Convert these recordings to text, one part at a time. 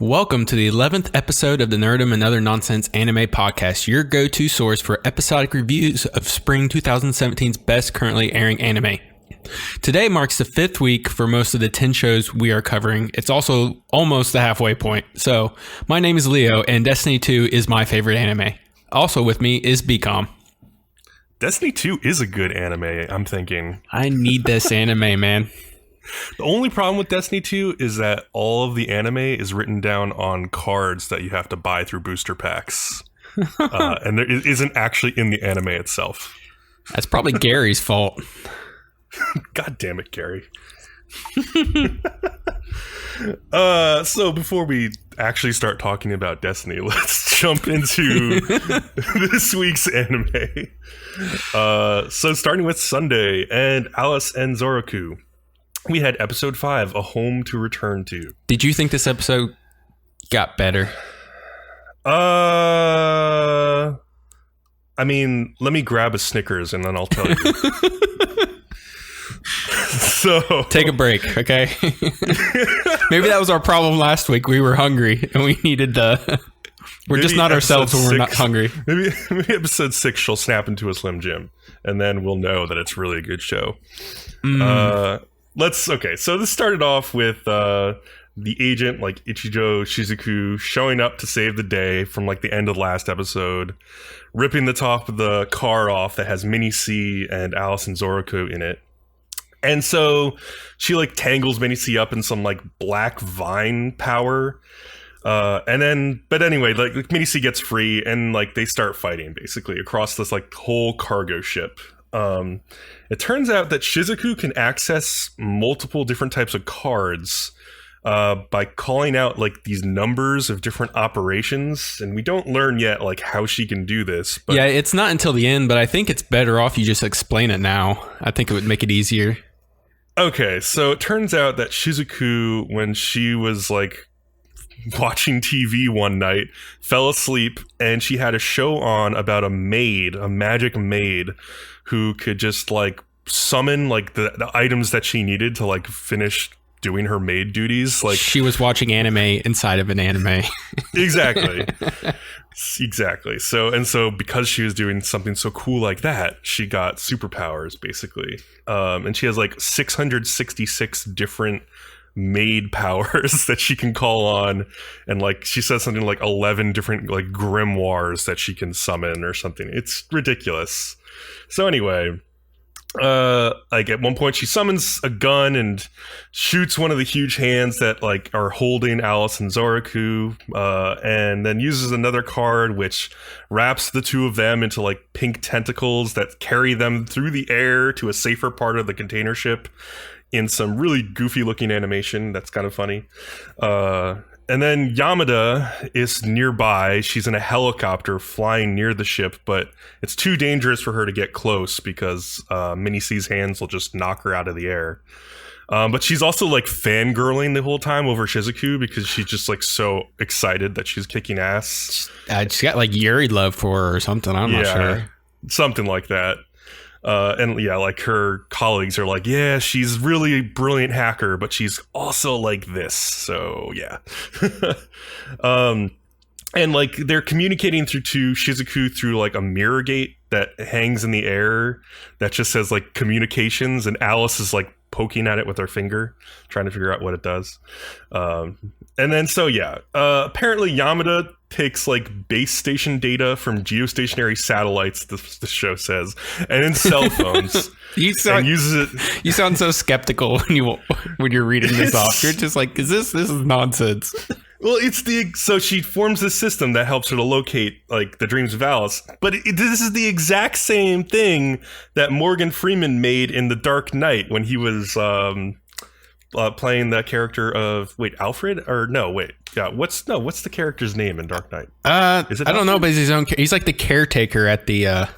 Welcome to the 11th episode of the Nerdom and Other Nonsense Anime Podcast, your go-to source for episodic reviews of spring 2017's best currently airing anime. Today marks the 5th week for most of the 10 shows we are covering. It's also almost the halfway point. So, my name is Leo, and Destiny 2 is my favorite anime. Also with me is Bcom. Destiny 2 is a good anime, I'm thinking. I need this anime, man. The only problem with Destiny 2 is that all of the anime is written down on cards that you have to buy through booster packs. And it isn't actually in the anime itself. That's probably Gary's fault. God damn it, Gary. So before we actually start talking about Destiny, let's jump into this week's anime. So starting with Sunday and Alice and Zoroku. We had episode 5, A Home to Return To. Did you think this episode got better? I mean, let me grab a Snickers and then I'll tell you. So take a break, okay? Maybe that was our problem last week. We were hungry and we needed the... We're just not ourselves when we're not hungry. Maybe episode 6 she'll snap into a Slim Jim and then we'll know that it's really a good show. So this started off with the agent, like Ichijo Shizuku, showing up to save the day from like the end of the last episode, ripping the top of the car off that has Mini C and Alice and Zoroku in it. And so she like tangles Mini C up in some like black vine power. But anyway, like Mini C gets free and like they start fighting basically across this like whole cargo ship. It turns out that Shizuku can access multiple different types of cards by calling out like these numbers of different operations, and we don't learn yet like how she can do this. But yeah, it's not until the end, but I think it's better off you just explain it now. I think it would make it easier. Okay, so it turns out that Shizuku, when she was like watching TV one night, fell asleep, and she had a show on about a magic maid who could just like summon like the items that she needed to like finish doing her maid duties. Like she was watching anime inside of an anime. Exactly. So because she was doing something so cool like that, she got superpowers basically. And she has like 666 different maid powers that she can call on, and like she says something like 11 different like grimoires that she can summon or something. It's ridiculous. So anyway, like at one point she summons a gun and shoots one of the huge hands that like are holding Alice and Zoroku, and then uses another card which wraps the two of them into like pink tentacles that carry them through the air to a safer part of the container ship in some really goofy looking animation that's kind of funny. And then Yamada is nearby. She's in a helicopter flying near the ship, but it's too dangerous for her to get close because Mini C's hands will just knock her out of the air. But she's also like fangirling the whole time over Shizuku because she's just like so excited that she's kicking ass. She's got like Yuri love for her or something. I'm not sure. Something like that. And yeah, like her colleagues are like, yeah, she's really a brilliant hacker, but she's also like this. So yeah. And like they're communicating to Shizuku through like a mirror gate that hangs in the air that just says like communications, and Alice is like poking at it with her finger, trying to figure out what it does. And then so yeah, apparently Yamada takes like base station data from geostationary satellites, the show says, and in cell phones. And uses it. You sound so skeptical when you're reading this off. You're just like, this is nonsense. Well, so she forms this system that helps her to locate like the dreams of Alice, but this is the exact same thing that Morgan Freeman made in The Dark Knight when he was playing the character of Alfred, or no, what's the character's name in Dark Knight? Is it I don't know, but he's like the caretaker at the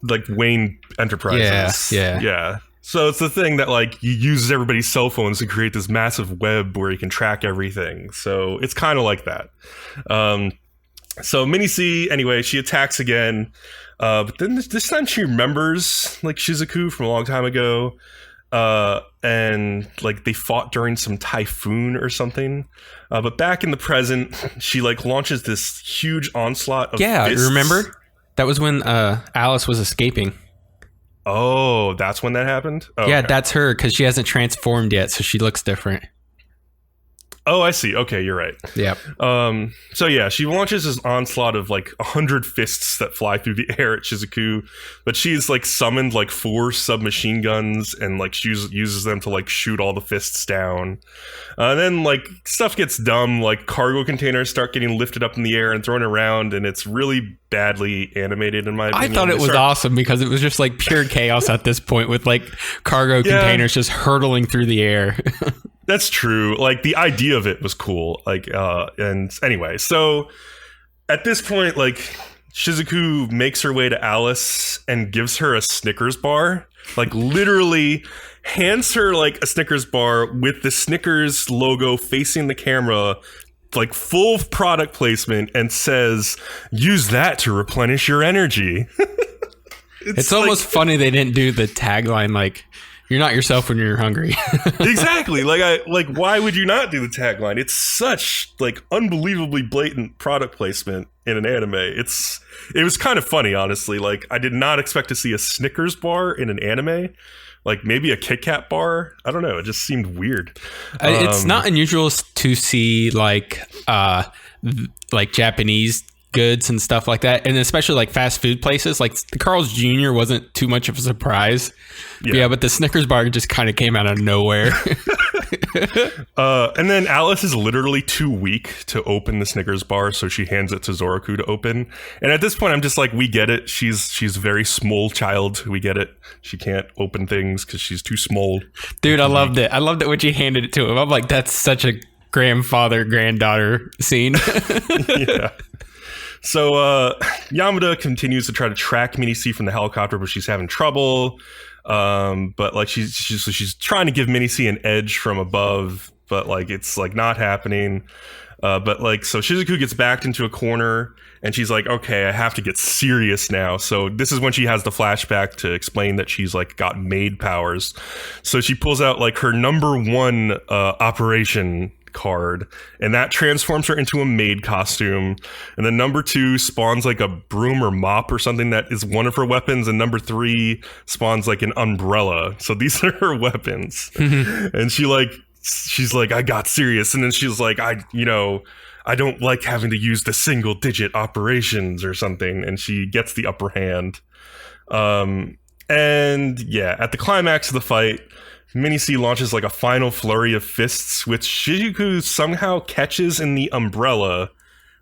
like Wayne Enterprises. Yeah. So it's the thing that like he uses everybody's cell phones to create this massive web where he can track everything. So it's kind of like that. So Mini C, anyway, she attacks again, but then this time she remembers like Shizuku from a long time ago. And like they fought during some typhoon or something. But back in the present, she like launches this huge onslaught of fists. Remember? That was when Alice was escaping. Oh, that's when that happened? Oh, yeah, okay. that's her, because she hasn't transformed yet, so she looks different. Oh, I see. Okay, you're right. Yep. So yeah, she launches this onslaught of like 100 fists that fly through the air at Shizuku, but she's like summoned like 4 submachine guns and like she uses them to like shoot all the fists down. Then like stuff gets dumb, like cargo containers start getting lifted up in the air and thrown around, and it's really badly animated in my opinion. I thought it was awesome because it was just like pure chaos at this point with like cargo containers just hurtling through the air. That's true. Like the idea of it was cool. Like, and anyway, so at this point, like Shizuku makes her way to Alice and gives her a Snickers bar. Like literally hands her like a Snickers bar with the Snickers logo facing the camera, like full product placement, and says, "Use that to replenish your energy." It's almost funny they didn't do the tagline like, "You're not yourself when you're hungry." Exactly. Like why would you not do the tagline? It's such like unbelievably blatant product placement in an anime. It was kind of funny, honestly. Like I did not expect to see a Snickers bar in an anime. Like maybe a Kit Kat bar. I don't know. It just seemed weird. It's not unusual to see like Japanese goods and stuff like that, and especially like fast food places. Like the Carl's Jr. wasn't too much of a surprise. But the Snickers bar just kind of came out of nowhere. And then Alice is literally too weak to open the Snickers bar, so she hands it to Zoroku to open. And at this point, I'm just like, we get it. She's a very small child. We get it. She can't open things because she's too small. Dude, I loved it. I loved it when she handed it to him. I'm like, that's such a grandfather-granddaughter scene. Yeah. So Yamada continues to try to track Mini C from the helicopter, but she's having trouble. But like she's trying to give Mini C an edge from above, but like it's like not happening. But like so Shizuku gets backed into a corner, and she's like, okay, I have to get serious now. So this is when she has the flashback to explain that she's like got maid powers. So she pulls out like her number 1 operation card, and that transforms her into a maid costume. And then number 2 spawns like a broom or mop or something that is one of her weapons, and number 3 spawns like an umbrella. So these are her weapons. And she's like, I got serious. And then she's like, I don't like having to use the single digit operations or something, and she gets the upper hand. And yeah, at the climax of the fight, Mini C launches like a final flurry of fists, which Shizuku somehow catches in the umbrella.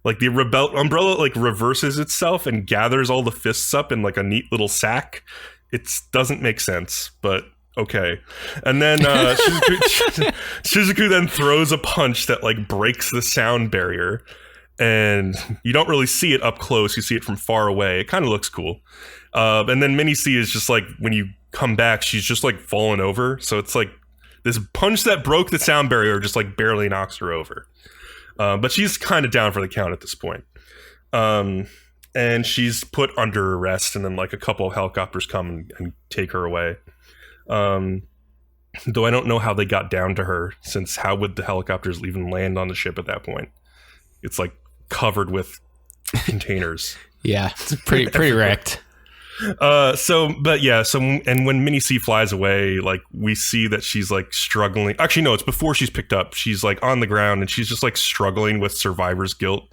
Like the umbrella like reverses itself and gathers all the fists up in like a neat little sack. It doesn't make sense, but okay. And then Shizuku then throws a punch that like breaks the sound barrier, and you don't really see it up close. You see it from far away. It kind of looks cool. And then Mini C is just like, when you come back, she's just like fallen over. So it's like this punch that broke the sound barrier just like barely knocks her over. But she's kind of down for the count at this point. And she's put under arrest, and then like a couple of helicopters come and take her away. Though I don't know how they got down to her, since how would the helicopters even land on the ship at that point? It's like covered with containers. Yeah, it's pretty wrecked. And when Mini C flies away, like we see that she's like struggling. Actually, no, it's before she's picked up. She's like on the ground, and she's just like struggling with survivor's guilt,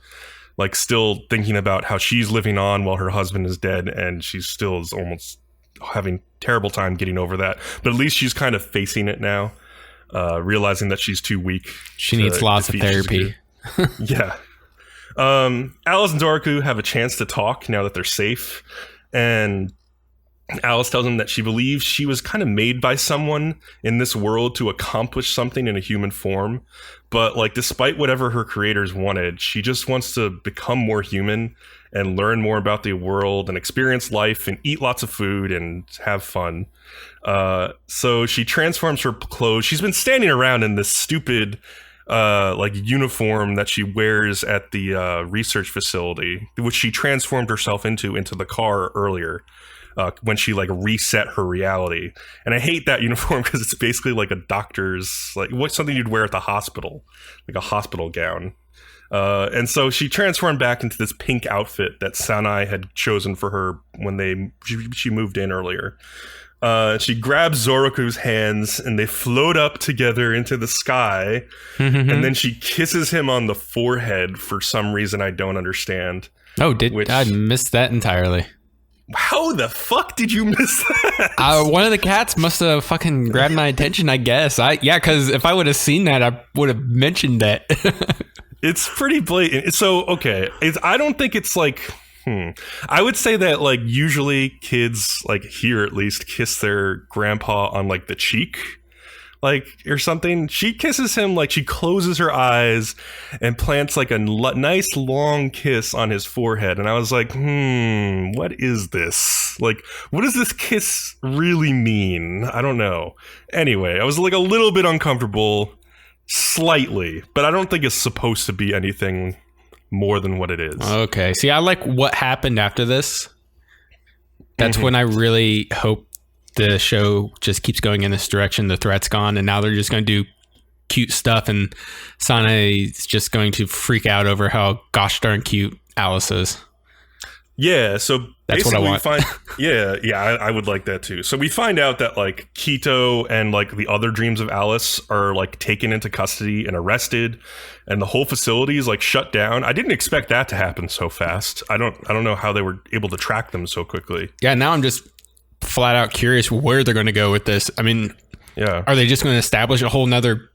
like still thinking about how she's living on while her husband is dead, and she still is almost having terrible time getting over that. But at least she's kind of facing it now, realizing that she's too weak. She needs lots of therapy. Yeah. Alice and Zoroku have a chance to talk now that they're safe. And Alice tells him that she believes she was kind of made by someone in this world to accomplish something in a human form. But like, despite whatever her creators wanted, she just wants to become more human and learn more about the world and experience life and eat lots of food and have fun. So she transforms her clothes. She's been standing around in this stupid like uniform that she wears at the research facility, which she transformed herself into the car earlier. when she like reset her reality. And I hate that uniform because it's basically like a doctor's, like what's something you'd wear at the hospital, like a hospital gown. And so she transformed back into this pink outfit that Sanai had chosen for her when she moved in earlier. She grabs Zoroku's hands and they float up together into the sky. And then she kisses him on the forehead for some reason I don't understand. Oh, I missed that entirely. How the fuck did you miss that? One of the cats must have fucking grabbed my attention, I guess. Because if I would have seen that, I would have mentioned that. It's pretty blatant. So, okay. I don't think it's like... I would say that like usually kids, like here at least, kiss their grandpa on like the cheek, like or something. She kisses him, like she closes her eyes and plants like a nice long kiss on his forehead. And I was like, what is this? Like, what does this kiss really mean? I don't know. Anyway, I was like a little bit uncomfortable, slightly, but I don't think it's supposed to be anything more than what it is. Okay. See, I like what happened after this. That's when I really hope the show just keeps going in this direction. The threat's gone, and now they're just going to do cute stuff, and Sanae's just going to freak out over how gosh darn cute Alice is. Yeah, so that's what I want. I would like that too. So we find out that like Kito and like the other dreams of Alice are like taken into custody and arrested, and the whole facility is like shut down. I didn't expect that to happen so fast. I don't know how they were able to track them so quickly. Yeah, now I'm just flat out curious where they're going to go with this. I mean, are they just going to establish a whole nother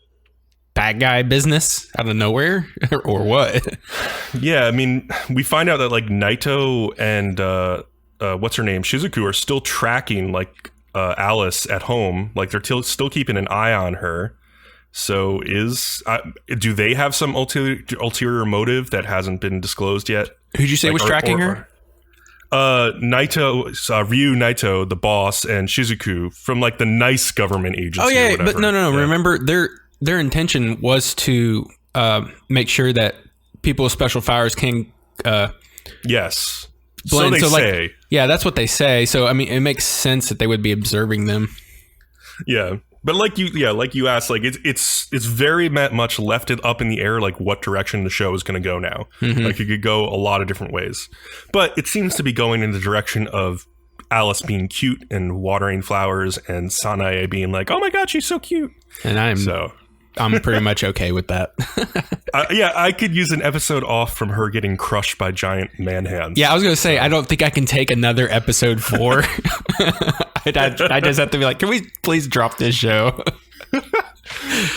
bad guy business out of nowhere or what? Yeah, I mean, we find out that like Naito and what's her name, Shizuku, are still tracking like Alice at home. Like they're still keeping an eye on her. So do they have some ulterior motive that hasn't been disclosed yet? Who'd you say was tracking her? Naito, Ryu Naito, the boss, and Shizuku from like the nice government agency. Oh yeah, but no. Yeah. Remember, their intention was to make sure that people with special powers can yes. blend. So they say. Yeah, that's what they say. So I mean, it makes sense that they would be observing them. Yeah. But like you asked, like it's very much left it up in the air, like what direction the show is going to go now. Like it could go a lot of different ways, but it seems to be going in the direction of Alice being cute and watering flowers, and Sanae being like, "Oh my god, she's so cute." And I'm pretty much okay with that. I could use an episode off from her getting crushed by giant man hands. Yeah, I was going to say, I don't think I can take another episode 4. I just have to be like, can we please drop this show?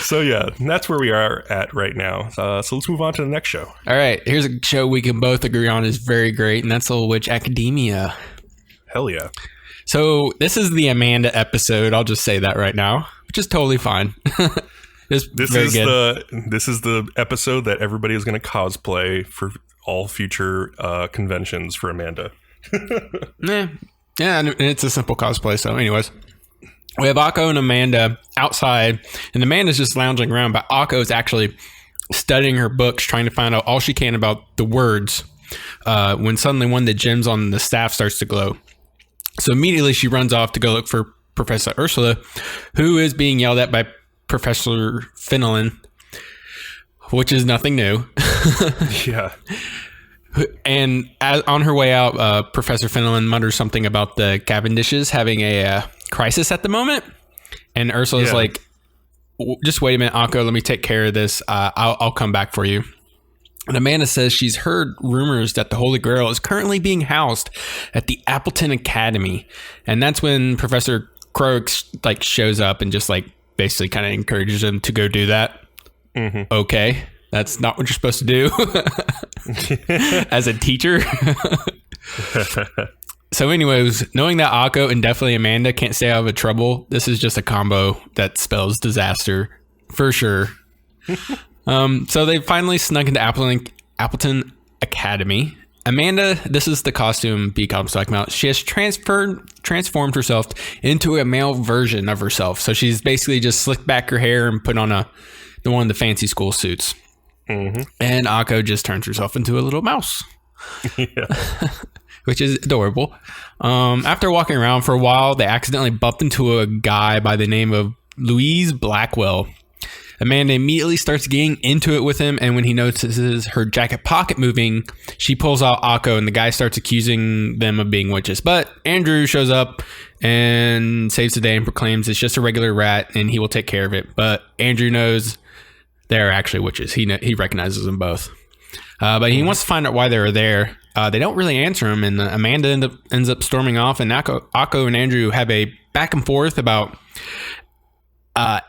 So yeah, that's where we are at right now. So let's move on to the next show. All right, here's a show we can both agree on is very great, and that's Little Witch Academia. Hell yeah. So this is the Amanda episode. I'll just say that right now, which is totally fine. This is the episode that everybody is going to cosplay for all future conventions for Amanda. Yeah, and it's a simple cosplay. So anyways, we have Akko and Amanda outside, and Amanda's just lounging around, but Akko is actually studying her books, trying to find out all she can about the words, when suddenly one of the gems on the staff starts to glow. So immediately she runs off to go look for Professor Ursula, who is being yelled at by Professor Fenelon, which is nothing new. Yeah. And on her way out, Professor Fenelon mutters something about the Cavendishes having a crisis at the moment. And Ursula's like, just wait a minute, Akko, let me take care of this. I'll come back for you. And Amanda says she's heard rumors that the Holy Grail is currently being housed at the Appleton Academy. And that's when Professor Croaks like shows up and just like basically kind of encourages him to go do that. Okay, that's not what you're supposed to do as a teacher. So anyways, knowing that Akko and definitely Amanda can't stay out of trouble, this is just a combo that spells disaster for sure. So they finally snuck into Appleton Academy. Amanda, this is the costume Bcom's talking about. She has transformed herself into a male version of herself. So she's basically just slicked back her hair and put on one of the fancy school suits. And Akko just turns herself into a little mouse. Yeah. which is adorable. After walking around for a while, they accidentally bumped into a guy by the name of Louise Blackwell. Amanda immediately starts getting into it with him, and when he notices her jacket pocket moving, she pulls out Akko, and the guy starts accusing them of being witches. But Andrew shows up and saves the day and proclaims it's just a regular rat, and he will take care of it. But Andrew knows they're actually witches. He recognizes them both. But he wants to find out why they were there. They don't really answer him, and Amanda ends up storming off, and Akko and Andrew have a back and forth about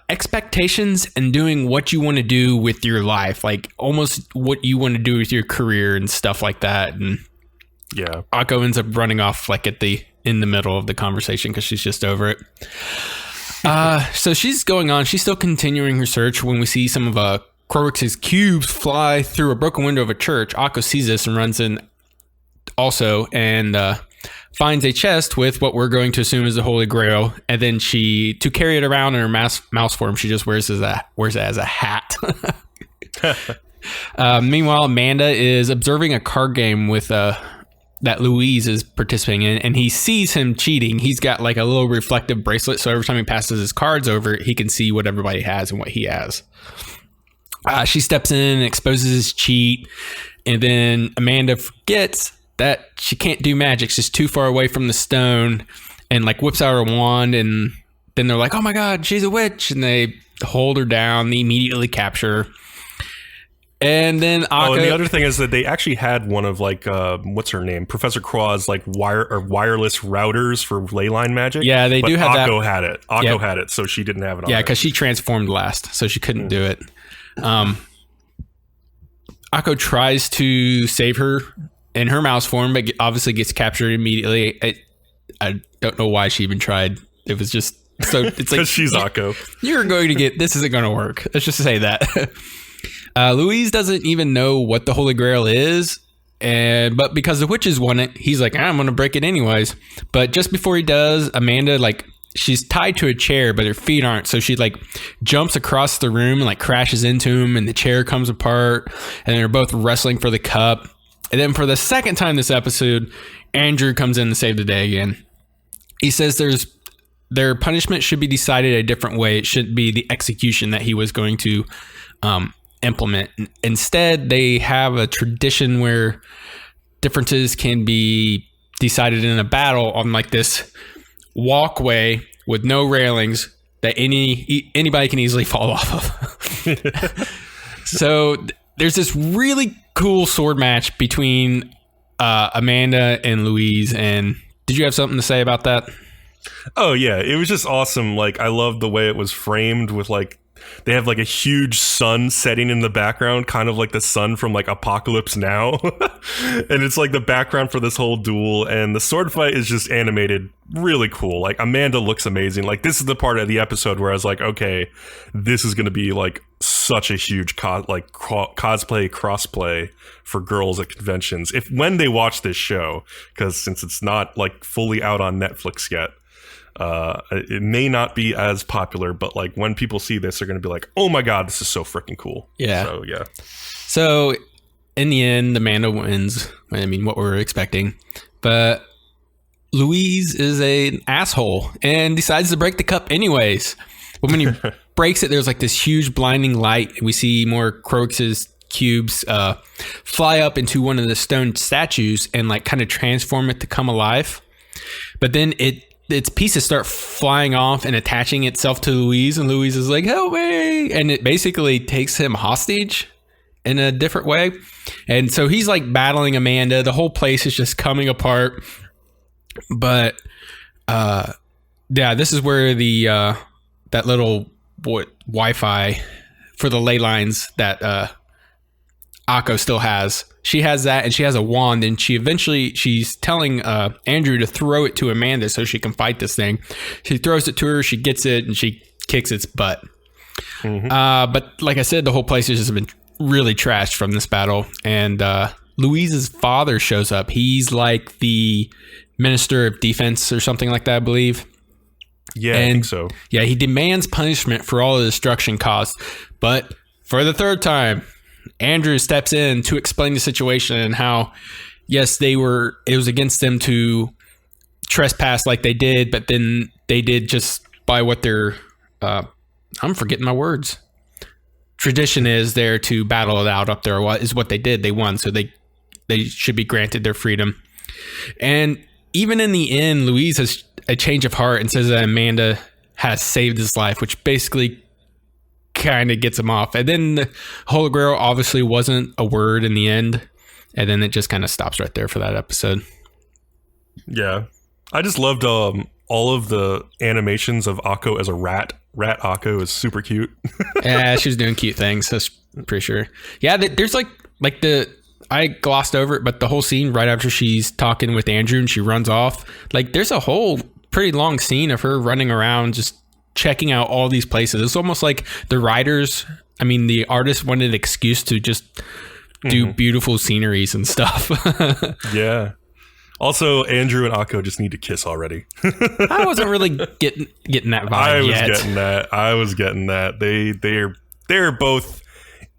expectations and doing what you want to do with your life, like almost what you want to do with your career and stuff like that. And yeah, Akko ends up running off like in the middle of the conversation because she's just over it. So she's going on. She's still continuing her search when we see some of Crowix's cubes fly through a broken window of a church. Akko sees this and runs in also and finds a chest with what we're going to assume is the Holy Grail, and then to carry it around in her mouse form, she just wears it as a hat. Meanwhile, Amanda is observing a card game with that Louise is participating in, and he sees him cheating. He's got like a little reflective bracelet, so every time he passes his cards over, he can see what everybody has and what he has. She steps in and exposes his cheat, and then Amanda forgets that she can't do magic. She's too far away from the stone, and like whips out her wand, and then they're like, oh my god, she's a witch, and they hold her down. They immediately capture her. And then Akko, and the other thing is that they actually had one of like what's her name, Professor Craw's like wireless routers for ley line magic. Yeah, they do have Akko that. had it. Akko had it, so she didn't have it on. Yeah, because she transformed last, so she couldn't do it. Akko tries to save her in her mouse form, but obviously gets captured immediately. I don't know why she even tried. It was just so. It's like because she's Akko. You're going to get this. Isn't going to work. Let's just say that. Louise doesn't even know what the Holy Grail is, but because the witches want it, he's like, I'm going to break it anyways. But just before he does, Amanda she's tied to a chair, but her feet aren't. So she jumps across the room and crashes into him, and the chair comes apart, and they're both wrestling for the cup. And then for the second time this episode, Andrew comes in to save the day again. He says their punishment should be decided a different way. It shouldn't be the execution that he was going to implement. Instead, they have a tradition where differences can be decided in a battle on this walkway with no railings that anybody can easily fall off of. So there's this really cool sword match between Amanda and Louise. And did you have something to say about that? Oh yeah, it was just awesome. I love the way it was framed with they have a huge sun setting in the background, kind of like the sun from Apocalypse Now. And it's the background for this whole duel, and the sword fight is just animated really cool. Amanda looks amazing. This is the part of the episode where I was like, okay, this is going to be such a huge cosplay crossplay for girls at conventions when they watch this show, because since it's not fully out on Netflix yet, it may not be as popular, but when people see this, they're going to be like, oh my god, this is so freaking cool. Yeah. So in the end, Amanda wins. I mean, what we were expecting, but Louise is an asshole and decides to break the cup anyways. But when he breaks it, there's this huge blinding light, and we see more Crowix's cubes fly up into one of the stone statues and kind of transform it to come alive. But then its pieces start flying off and attaching itself to Louise, and Louise is like, help me, and it basically takes him hostage in a different way. And so he's battling Amanda. The whole place is just coming apart. But this is where the that little Wi-Fi for the ley lines that Akko still has. She has that, and she has a wand, and she's telling Andrew to throw it to Amanda so she can fight this thing. She throws it to her, she gets it, and she kicks its butt. Mm-hmm. But like I said, the whole place has just been really trashed from this battle, and Louise's father shows up. He's the Minister of Defense or something like that, I believe. Yeah, I think so. Yeah, he demands punishment for all the destruction caused. But for the third time, Andrew steps in to explain the situation and how, yes, it was against them to trespass like they did, but then they did just by what their, I'm forgetting my words. Tradition is there to battle it out up there is what they did. They won, so they should be granted their freedom. And even in the end, Louise has a change of heart and says that Amanda has saved his life, which basically kind of gets him off. And then the Holy Grail obviously wasn't a word in the end. And then it just kind of stops right there for that episode. Yeah. I just loved all of the animations of Akko as a rat. Rat Akko is super cute. Yeah, she was doing cute things. That's pretty sure. Yeah, there's I glossed over it, but the whole scene right after she's talking with Andrew and she runs off, like there's a whole pretty long scene of her running around just checking out all these places. It's almost like the artists wanted an excuse to just do beautiful sceneries and stuff. Yeah. Also, Andrew and Akko just need to kiss already. I wasn't really getting that vibe yet. I was getting that. They're both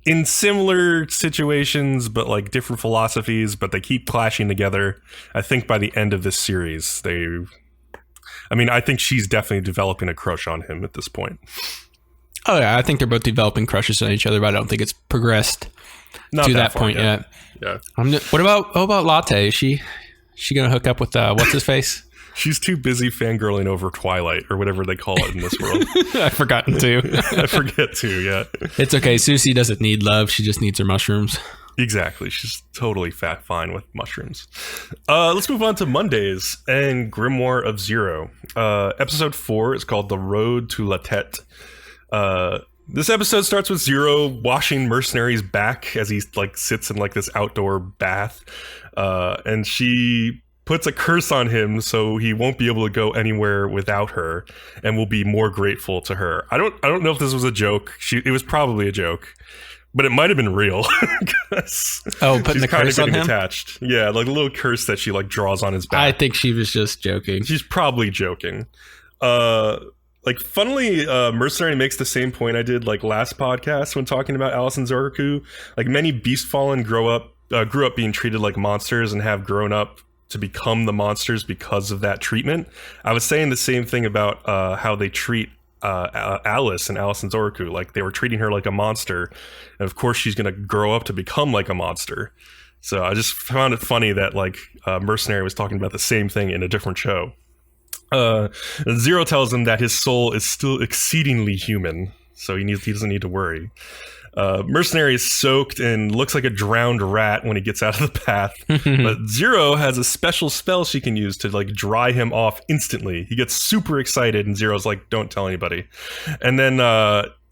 in similar situations, but like different philosophies, but they keep clashing together. I think by the end of this series, I think she's definitely developing a crush on him at this point. Oh yeah, I think they're both developing crushes on each other, but I don't think it's progressed to that point yet. Yeah. What about Latte? Is she gonna hook up with what's his face? She's too busy fangirling over Twilight or whatever they call it in this world. I've forgotten too. I forget too, yeah. It's okay. Susie doesn't need love. She just needs her mushrooms. Exactly. She's totally fine with mushrooms. Let's move on to Mondays and Grimoire of Zero. Episode 4 is called The Road to La Tête. This episode starts with Zero washing Mercenary's back as he sits in this outdoor bath. And she puts a curse on him so he won't be able to go anywhere without her and will be more grateful to her. I don't know if this was a joke. It was probably a joke, but it might have been real. Putting the curse on him? Attached. Yeah, like a little curse that she draws on his back. I think she was just joking. She's probably joking. Funnily, Mercenary makes the same point I did last podcast when talking about Alice and Zoroku. Many Beastfallen grew up being treated like monsters and have grown up to become the monsters because of that treatment. I was saying the same thing about how they treat Alice and Zoroku. They were treating her like a monster, and of course she's gonna grow up to become like a monster. So I just found it funny that Mercenary was talking about the same thing in a different show. Zero tells him that his soul is still exceedingly human, so he doesn't need to worry. Mercenary is soaked and looks like a drowned rat when he gets out of the bath. But Zero has a special spell she can use to dry him off instantly. He gets super excited and Zero's like, don't tell anybody. And then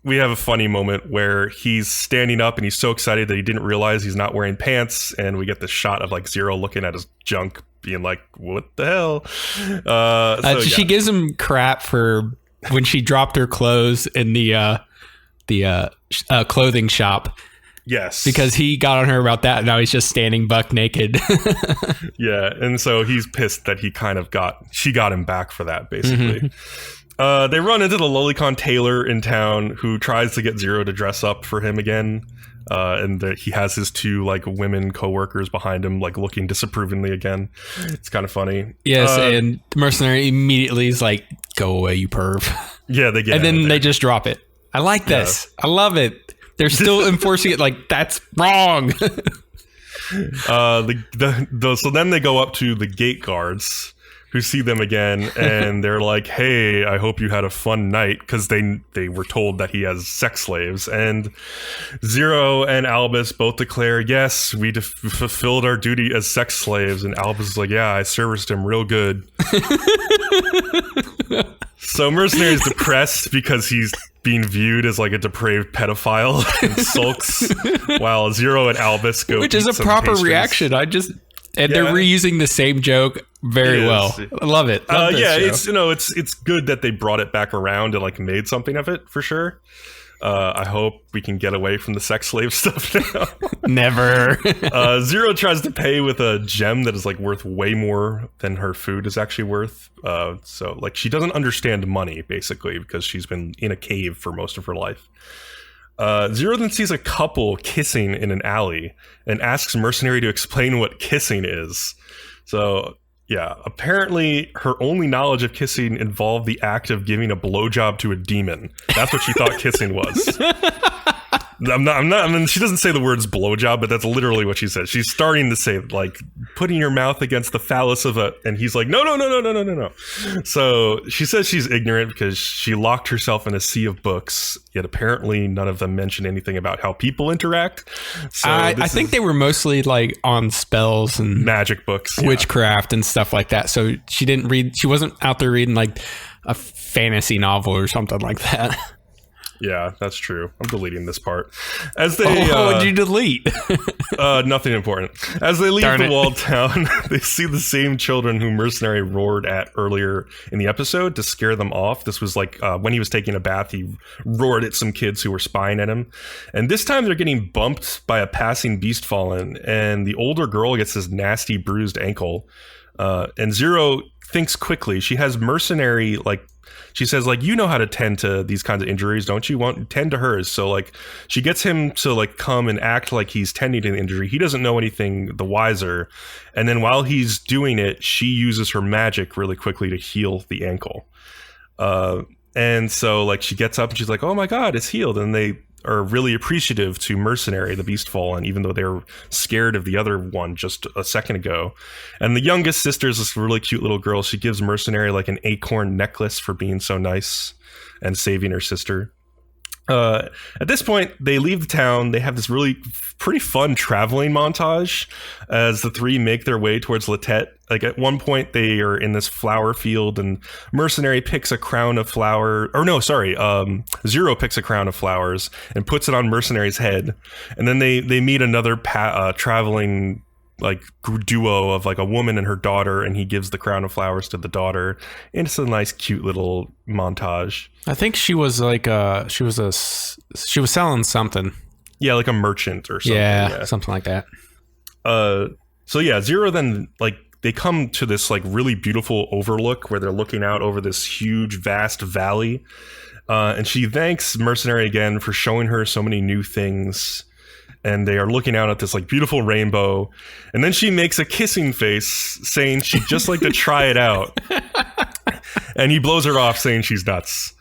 we have a funny moment where he's standing up and he's so excited that he didn't realize he's not wearing pants, and we get the shot of Zero looking at his junk being like, what the hell? She gives him crap for when she dropped her clothes in the clothing shop. Yes, because he got on her about that, and now he's just standing buck naked. Yeah, and so he's pissed that she got him back for that, basically. They run into the lolicon tailor in town who tries to get Zero to dress up for him again. And he has his two women co-workers behind him looking disapprovingly again. It's kind of funny. Yes, and the Mercenary immediately is like, go away, you perv. Yeah, they get and then they just drop it. I like this. Yeah. I love it. They're still enforcing it that's wrong. So then they go up to the gate guards who see them again, and they're like, hey, I hope you had a fun night, because they were told that he has sex slaves. And Zero and Albus both declare, yes, we fulfilled our duty as sex slaves. And Albus is like, yeah, I serviced him real good. So Mercenary is depressed because he's being viewed as a depraved pedophile and sulks, while Zero and Albus go, which is a proper reaction. They're reusing the same joke very well. I love it. It's good that they brought it back around and made something of it, for sure. I hope we can get away from the sex slave stuff now. Never. Zero tries to pay with a gem that is worth way more than her food is actually worth. So she doesn't understand money, basically, because she's been in a cave for most of her life. Zero then sees a couple kissing in an alley and asks Mercenary to explain what kissing is. So, yeah, apparently her only knowledge of kissing involved the act of giving a blowjob to a demon. That's what she thought kissing was. I mean, she doesn't say the words blowjob, but that's literally what she said. She's starting to say, like, putting your mouth against the phallus of a... And he's like, no. So she says she's ignorant because she locked herself in a sea of books, yet apparently none of them mention anything about how people interact. So I think they were mostly, like, on spells and... magic books. Witchcraft and stuff like that. So she didn't read... She wasn't out there reading, like, a fantasy novel or something like that. Yeah, that's true. I'm deleting this part. As they, what did you delete? Nothing important. As they leave the walled town, they see the same children who Mercenary roared at earlier in the episode to scare them off. This was like when he was taking a bath, he roared at some kids who were spying at him. And this time they're getting bumped by a passing beast fallen, and the older girl gets this nasty bruised ankle. And Zero thinks quickly. She has Mercenary, like, she says, like, you know how to tend to these kinds of injuries, don't you? Won't tend to hers. So, like, she gets him to, like, come and act like he's tending to the injury. He doesn't know anything the wiser. And then while he's doing it, she uses her magic really quickly to heal the ankle. And so, like, she gets up and she's like, oh my God, it's healed. And they are really appreciative to Mercenary, the Beast Fallen, even though they're scared of the other one just a second ago. And the youngest sister is this really cute little girl. She gives Mercenary like an acorn necklace for being so nice and saving her sister. At this point, they leave the town. They have this really pretty fun traveling montage as the three make their way towards Latet. Like, at one point, they are in this flower field, and Mercenary picks a crown of flower. Or no, sorry, Zero picks a crown of flowers and puts it on Mercenary's head. And then they meet another traveling, like, duo of, like, a woman and her daughter, and he gives the crown of flowers to the daughter. And it's a nice, cute little montage. I think she was like she was selling something. Yeah, like a merchant or something. Yeah, something like that. So yeah, Zero then, like, they come to this, like, really beautiful overlook where they're looking out over this huge, vast valley. And she thanks Mercenary again for showing her so many new things. And they are looking out at this, like, beautiful rainbow. And then she makes a kissing face, saying she'd just like to try it out. And he blows her off, saying she's nuts.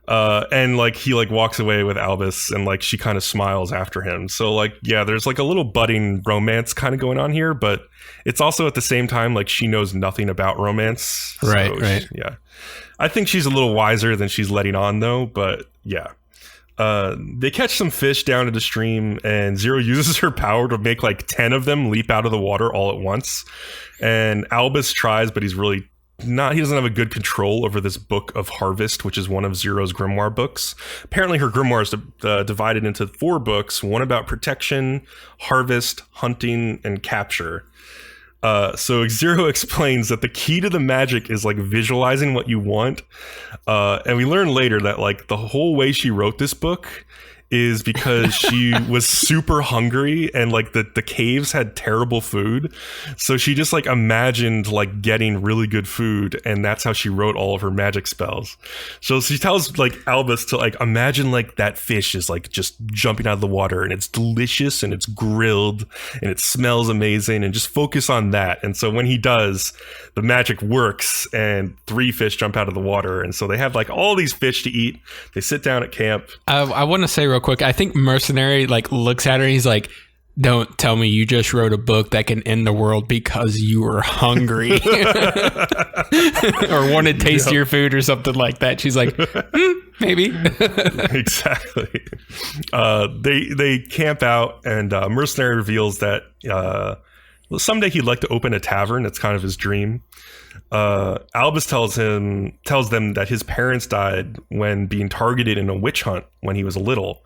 And, like, he, like, walks away with Albus, and, like, she kind of smiles after him. So, like, yeah, there's, like, a little budding romance kind of going on here, but it's also at the same time, like, she knows nothing about romance. Right, so right. Yeah. I think she's a little wiser than she's letting on, though, but yeah. They catch some fish down in the stream, and Zero uses her power to make, like, 10 of them leap out of the water all at once. And Albus tries, but he's really not, he doesn't have a good control over this book of Harvest, which is one of Zero's grimoire books. Apparently her grimoire is divided into 4 books, one about protection, harvest, hunting, and capture. So Zero explains that the key to the magic is, like, visualizing what you want. And we learn later that, like, the whole way she wrote this book is because she was super hungry, and, like, the caves had terrible food. So she just, like, imagined, like, getting really good food, and that's how she wrote all of her magic spells. So she tells, like, Albus to, like, imagine, like, that fish is, like, just jumping out of the water, and it's delicious, and it's grilled, and it smells amazing, and just focus on that. And so when he does, the magic works, and 3 fish jump out of the water. And so they have, like, all these fish to eat. They sit down at camp. I want to say real quick, I think Mercenary, like, looks at her and he's like, don't tell me you just wrote a book that can end the world because you were hungry or want to taste your food or something like that. She's like, maybe. Exactly. They camp out, and Mercenary reveals that someday he'd like to open a tavern. That's kind of his dream. Albus tells them that his parents died when being targeted in a witch hunt when he was little.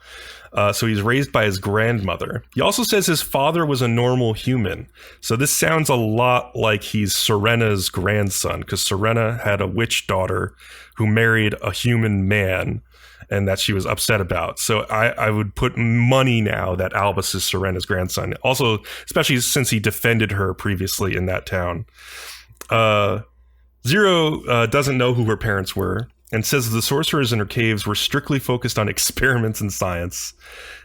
So he's raised by his grandmother. He also says his father was a normal human. So this sounds a lot like he's Serena's grandson, because Serena had a witch daughter who married a human man, and that she was upset about. So I would put money now that Albus is Serena's grandson. Also, especially since he defended her previously in that town. Zero doesn't know who her parents were, and says the sorcerers in her caves were strictly focused on experiments in science.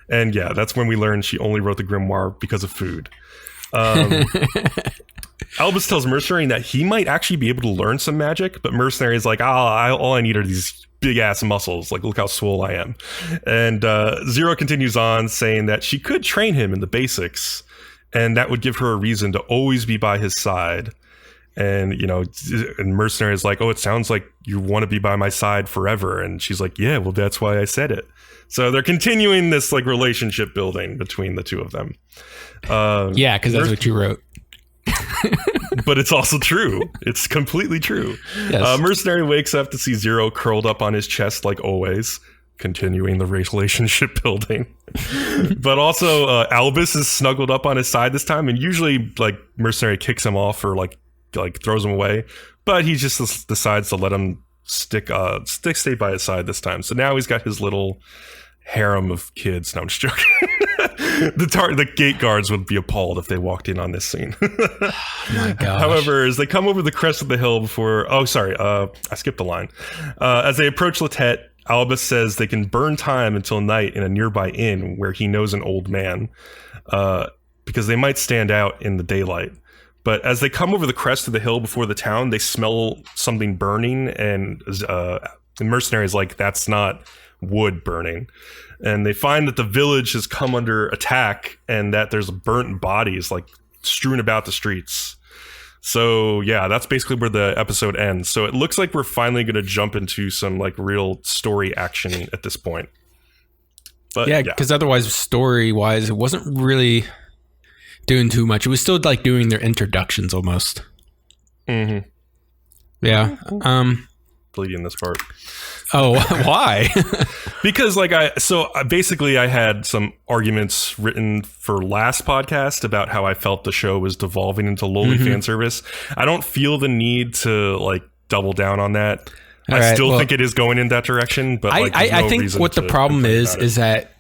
And yeah, that's when we learned she only wrote the grimoire because of food. Albus tells Mercenary that he might actually be able to learn some magic, but Mercenary is like, all I need are these big ass muscles. Like, look how swole I am. And Zero continues on saying that she could train him in the basics, and that would give her a reason to always be by his side. And, you know, and Mercenary is like, oh, it sounds like you want to be by my side forever. And she's like, yeah, well, that's why I said it. So they're continuing this like relationship building between the two of them. Yeah, because that's what you wrote. But it's also true. It's completely true. Yes. Mercenary wakes up to see Zero curled up on his chest like always, continuing the relationship building. But also Albus is snuggled up on his side this time, and usually like Mercenary kicks him off or like throws him away, but he just decides to let him stay by his side this time. So now he's got his little harem of kids. No, I'm just joking. The gate guards would be appalled if they walked in on this scene. Oh my gosh. However, as they come over the crest of the hill I skipped the line. As they approach Latet, Albus says they can burn time until night in a nearby inn where he knows an old man, because they might stand out in the daylight. But as they come over the crest of the hill before the town, they smell something burning, and the Mercenary is like, that's not wood burning. And they find that the village has come under attack and that there's burnt bodies like strewn about the streets. So yeah, that's basically where the episode ends. So it looks like we're finally going to jump into some like real story action at this point. But yeah, because otherwise, story-wise, it wasn't really doing too much. It was still like doing their introductions almost. Mm-hmm. Yeah. Bleeding this part. Oh, why? Because I had some arguments written for last podcast about how I felt the show was devolving into lowly fan service. I don't feel the need to like double down on that. I still think it is going in that direction, but I think what the problem is that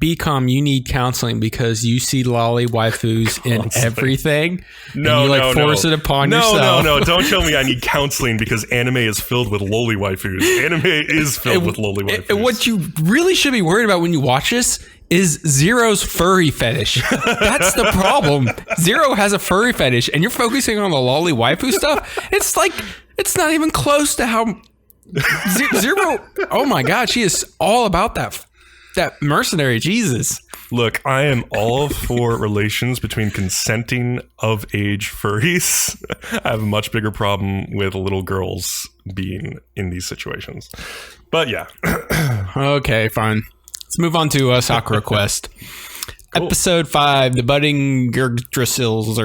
Bcom, you need counseling because you see lolly waifus in everything. No, force it upon yourself. No. Don't tell me I need counseling because anime is filled with lolly waifus. Anime is filled with lolly waifus. And what you really should be worried about when you watch this is Zero's furry fetish. That's the problem. Zero has a furry fetish, and you're focusing on the lolly waifu stuff. It's like it's not even close to how Zero. Oh my God, she is all about that Mercenary. Jesus. Look, I am all for relations between consenting of age furries. I have a much bigger problem with little girls being in these situations. But yeah. Okay, fine. Let's move on to Sakura Quest. Cool. Episode 5, The Budding Yggdrasil. That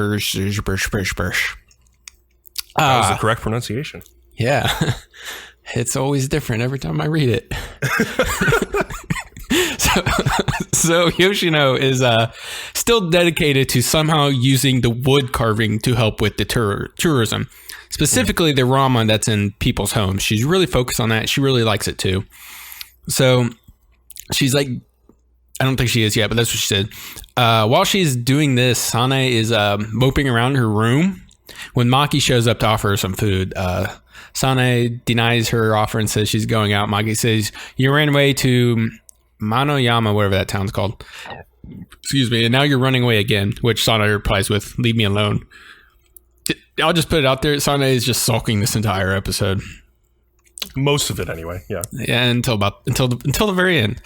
was the correct pronunciation. Yeah. It's always different every time I read it. So Yoshino is still dedicated to somehow using the wood carving to help with the tourism, specifically the ramen that's in people's homes. She's really focused on that. She really likes it too. So she's like, I don't think she is yet, but that's what she said. While she's doing this, Sane is moping around her room when Maki shows up to offer her some food. Sane denies her offer and says she's going out. Maki says, you ran away to Manoyama, whatever that town's called. Excuse me. And now you're running away again, which Sane replies with, leave me alone. I'll just put it out there. Sane is just sulking this entire episode. Most of it anyway. Yeah. Yeah. Until the very end.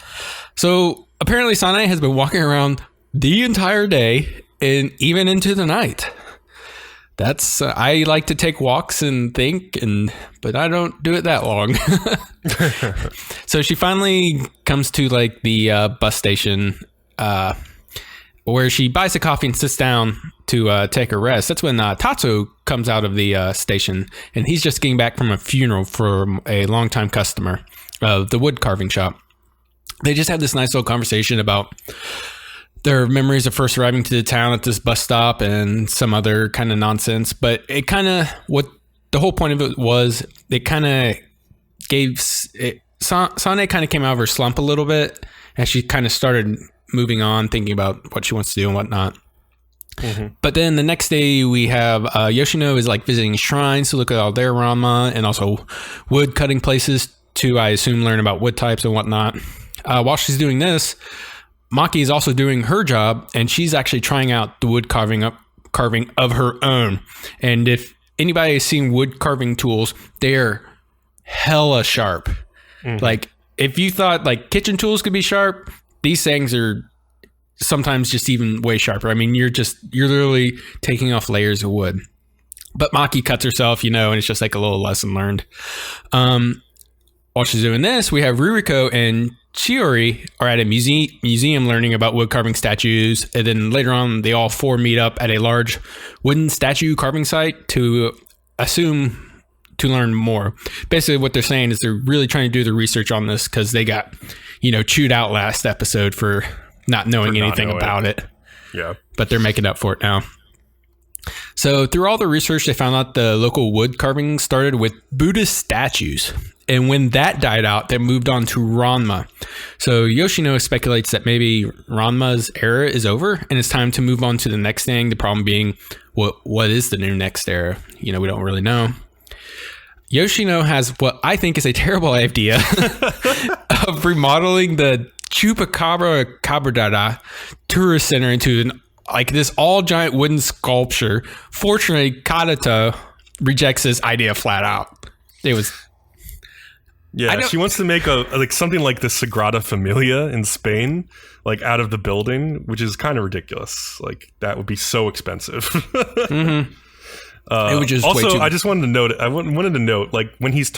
So apparently Sane has been walking around the entire day and even into the night. That's I like to take walks and think, but I don't do it that long. So she finally comes to like the bus station where she buys a coffee and sits down to take a rest. That's when Tatsu comes out of the station, and he's just getting back from a funeral for a longtime customer of the wood carving shop. They just had this nice little conversation about their memories of first arriving to the town at this bus stop and some other kind of nonsense. But it kind of, what the whole point of it was, it kind of gave, Sane kind of came out of her slump a little bit as she kind of started moving on, thinking about what she wants to do and whatnot. Mm-hmm. But then the next day we have Yoshino is like visiting shrines to look at all their ramen and also wood cutting places to, I assume, learn about wood types and whatnot. While she's doing this, Maki is also doing her job, and she's actually trying out the wood carving of her own. And if anybody has seen wood carving tools, they're hella sharp. Like, if you thought like kitchen tools could be sharp, these things are sometimes just even way sharper. I mean, you're literally taking off layers of wood. But Maki cuts herself, and it's just like a little lesson learned. While she's doing this, we have Ruriko and Chiori are at a museum learning about wood carving statues. And then later on, they all four meet up at a large wooden statue carving site to learn more. Basically, what they're saying is they're really trying to do the research on this because they got, chewed out last episode for not knowing anything about it. Yeah. But they're making up for it now. So through all the research, they found out the local wood carving started with Buddhist statues. And when that died out, they moved on to Ranma. So Yoshino speculates that maybe Ranma's era is over and it's time to move on to the next thing. The problem being, what is the new next era? We don't really know. Yoshino has what I think is a terrible idea of remodeling the Chupacabra Cabradada Tourist Center into this all giant wooden sculpture. Fortunately, Kadata rejects this idea flat out. It was... Yeah, she wants to make something like the Sagrada Familia in Spain, out of the building, which is kind of ridiculous. That would be so expensive. Mm-hmm. It was just also, I just wanted to note. When she's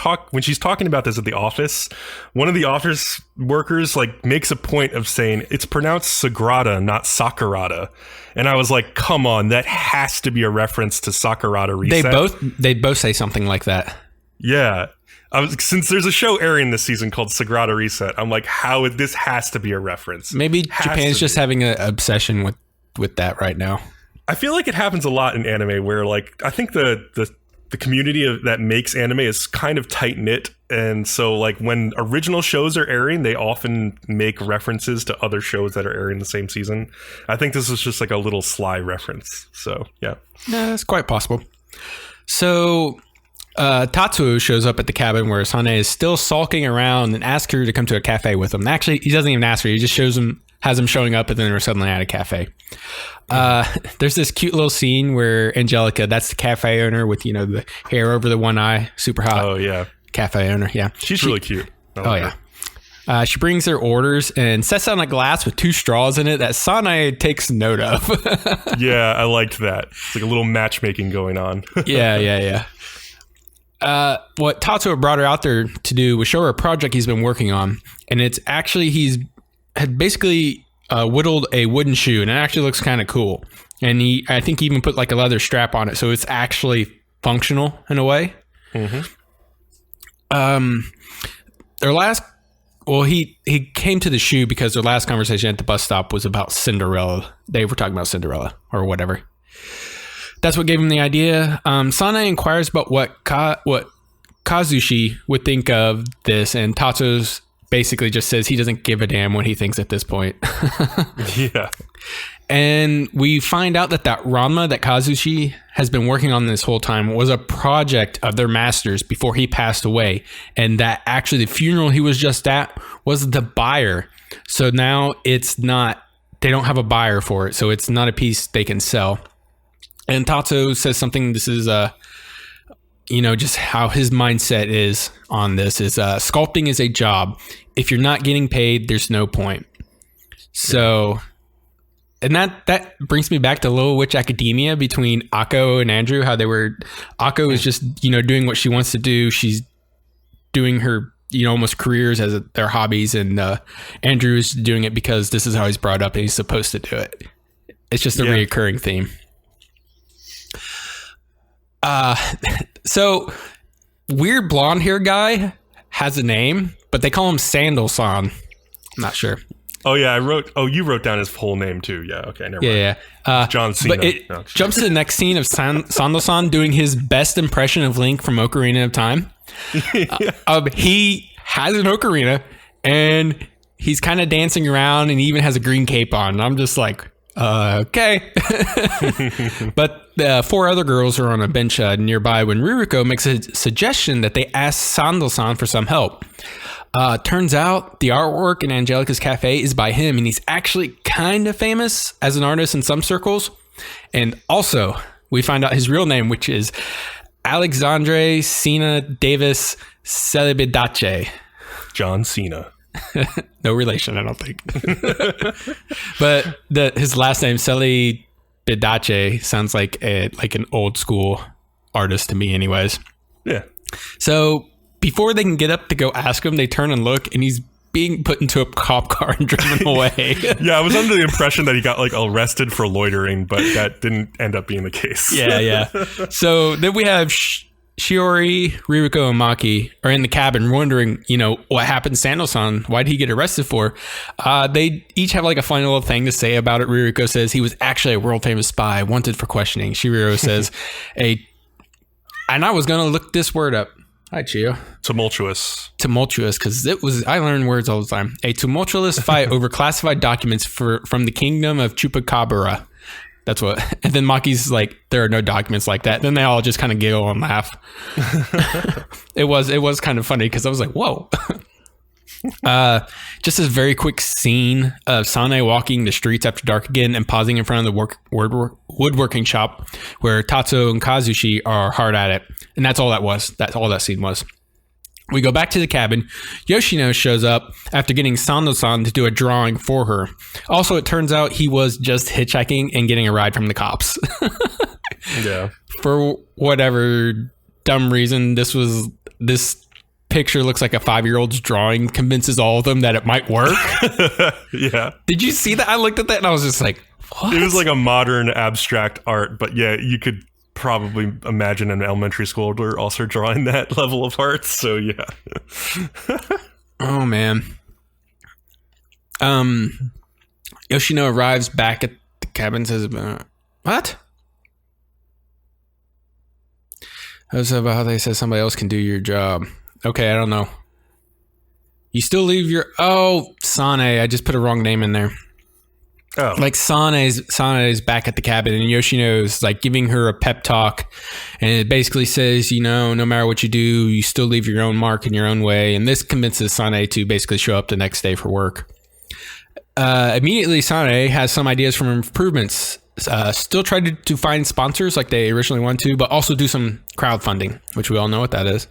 talking about this at the office, one of the office workers makes a point of saying it's pronounced Sagrada, not Sakurada, and I was like, come on, that has to be a reference to Sakurada Reset. They both say something like that. Yeah. Since there's a show airing this season called Sagrada Reset, I'm like, this has to be a reference. Maybe Japan's just having an obsession with that right now. I feel like it happens a lot in anime where I think the community that makes anime is kind of tight knit. And so when original shows are airing, they often make references to other shows that are airing the same season. I think this is just a little sly reference. So, yeah. Yeah, that's quite possible. So... Tatsuo shows up at the cabin where Sane is still sulking around and asks her to come to a cafe with him. Actually, he doesn't even ask her. He just has him showing up, and then they're suddenly at a cafe. There's this cute little scene where Angelica, that's the cafe owner with, the hair over the one eye, super hot. Oh, yeah. Cafe owner, yeah. She's really cute. Yeah. She brings their orders and sets down a glass with 2 straws in it that Sane takes note of. Yeah, I liked that. It's a little matchmaking going on. Yeah. What Tatsuo brought her out there to do was show her a project he's been working on, and it's actually had basically whittled a wooden shoe, and it actually looks kind of cool. And I think he even put a leather strap on it, so it's actually functional in a way. Mm-hmm. He came to the shoe because their last conversation at the bus stop was about Cinderella. They were talking about Cinderella or whatever. That's what gave him the idea. Sane inquires about what Kazushi would think of this, and Tatsuo basically just says he doesn't give a damn what he thinks at this point. Yeah. And we find out that Ranma that Kazushi has been working on this whole time was a project of their master's before he passed away, and that actually the funeral he was just at was the buyer. So now they don't have a buyer for it, so it's not a piece they can sell. And Tatsuo says something, this is, just how his mindset is on this, is sculpting is a job. If you're not getting paid, there's no point. So, and that brings me back to Little Witch Academia between Akko and Andrew, how Akko is just, doing what she wants to do. She's doing her, almost careers as their hobbies, and Andrew is doing it because this is how he's brought up and he's supposed to do it. It's just a reoccurring theme. So weird blonde hair guy has a name, but they call him Sandal-san. I'm not sure. Oh yeah, you wrote down his full name too. Yeah, okay, never mind. Yeah. John Cena. But it jumps to the next scene of Sandal-san doing his best impression of Link from Ocarina of Time. He has an ocarina and he's kind of dancing around, and he even has a green cape on. And I'm just like, okay. But The 4 other girls are on a bench nearby when Ririko makes a suggestion that they ask Sando-san for some help. Turns out the artwork in Angelica's cafe is by him, and he's actually kind of famous as an artist in some circles. And also, we find out his real name, which is Alexandre Cena Davis Celibidache. John Cena. No relation, I don't think. But his last name, Celibidache, sounds like an old school artist to me anyways. Yeah. So before they can get up to go ask him, they turn and look, and he's being put into a cop car and driven away. Yeah, I was under the impression that he got arrested for loitering, but that didn't end up being the case. Yeah. So then we have Shiori, Ririko, and Maki are in the cabin wondering, what happened to Sando-san? Why did he get arrested for? They each have a funny little thing to say about it. Ririko says he was actually a world famous spy, wanted for questioning. Shihiro says, and I was going to look this word up. Hi, Chio. Tumultuous, because I learn words all the time. A tumultuous fight over classified documents from the kingdom of Chupacabra. That's what. And then Maki's like, there are no documents like that. Then they all just kind of giggle and laugh. It was kind of funny because I was like, whoa. Just this very quick scene of Sane walking the streets after dark again and pausing in front of the woodworking shop where Tatsuo and Kazushi are hard at it. And that's all that was. That's all that scene was. We go back to the cabin. Yoshino shows up after getting Sando-san to do a drawing for her. Also, it turns out he was just hitchhiking and getting a ride from the cops. Yeah. For whatever dumb reason, this picture looks like a 5-year-old's drawing, convinces all of them that it might work. Yeah. Did you see that? I looked at that and I was just like, what? It was like a modern abstract art, but yeah, you could probably imagine an elementary schooler also drawing that level of art. So yeah. Oh man. Yoshino arrives back at the cabin, says, what? I was about how they said somebody else can do your job. Okay, I don't know. You still leave your... Oh, Sane. I just put a wrong name in there. Oh. Sane's back at the cabin, and Yoshino's giving her a pep talk. And it basically says, no matter what you do, you still leave your own mark in your own way. And this convinces Sane to basically show up the next day for work. Immediately, Sane has some ideas for improvements. Still try to find sponsors like they originally wanted to, but also do some crowdfunding, which we all know what that is.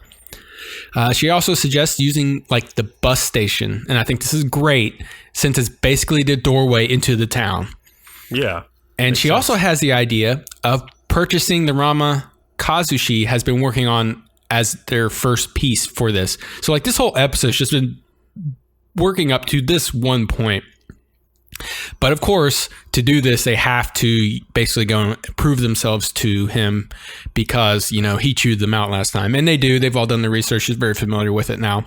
She also suggests using the bus station, and I think this is great since it's basically the doorway into the town. Yeah. And she also has the idea of purchasing the Rama Kazushi has been working on as their first piece for this. So this whole episode's just been working up to this one point. But of course, to do this, they have to basically go and prove themselves to him because, he chewed them out last time. And they do. They've all done the research. She's very familiar with it now.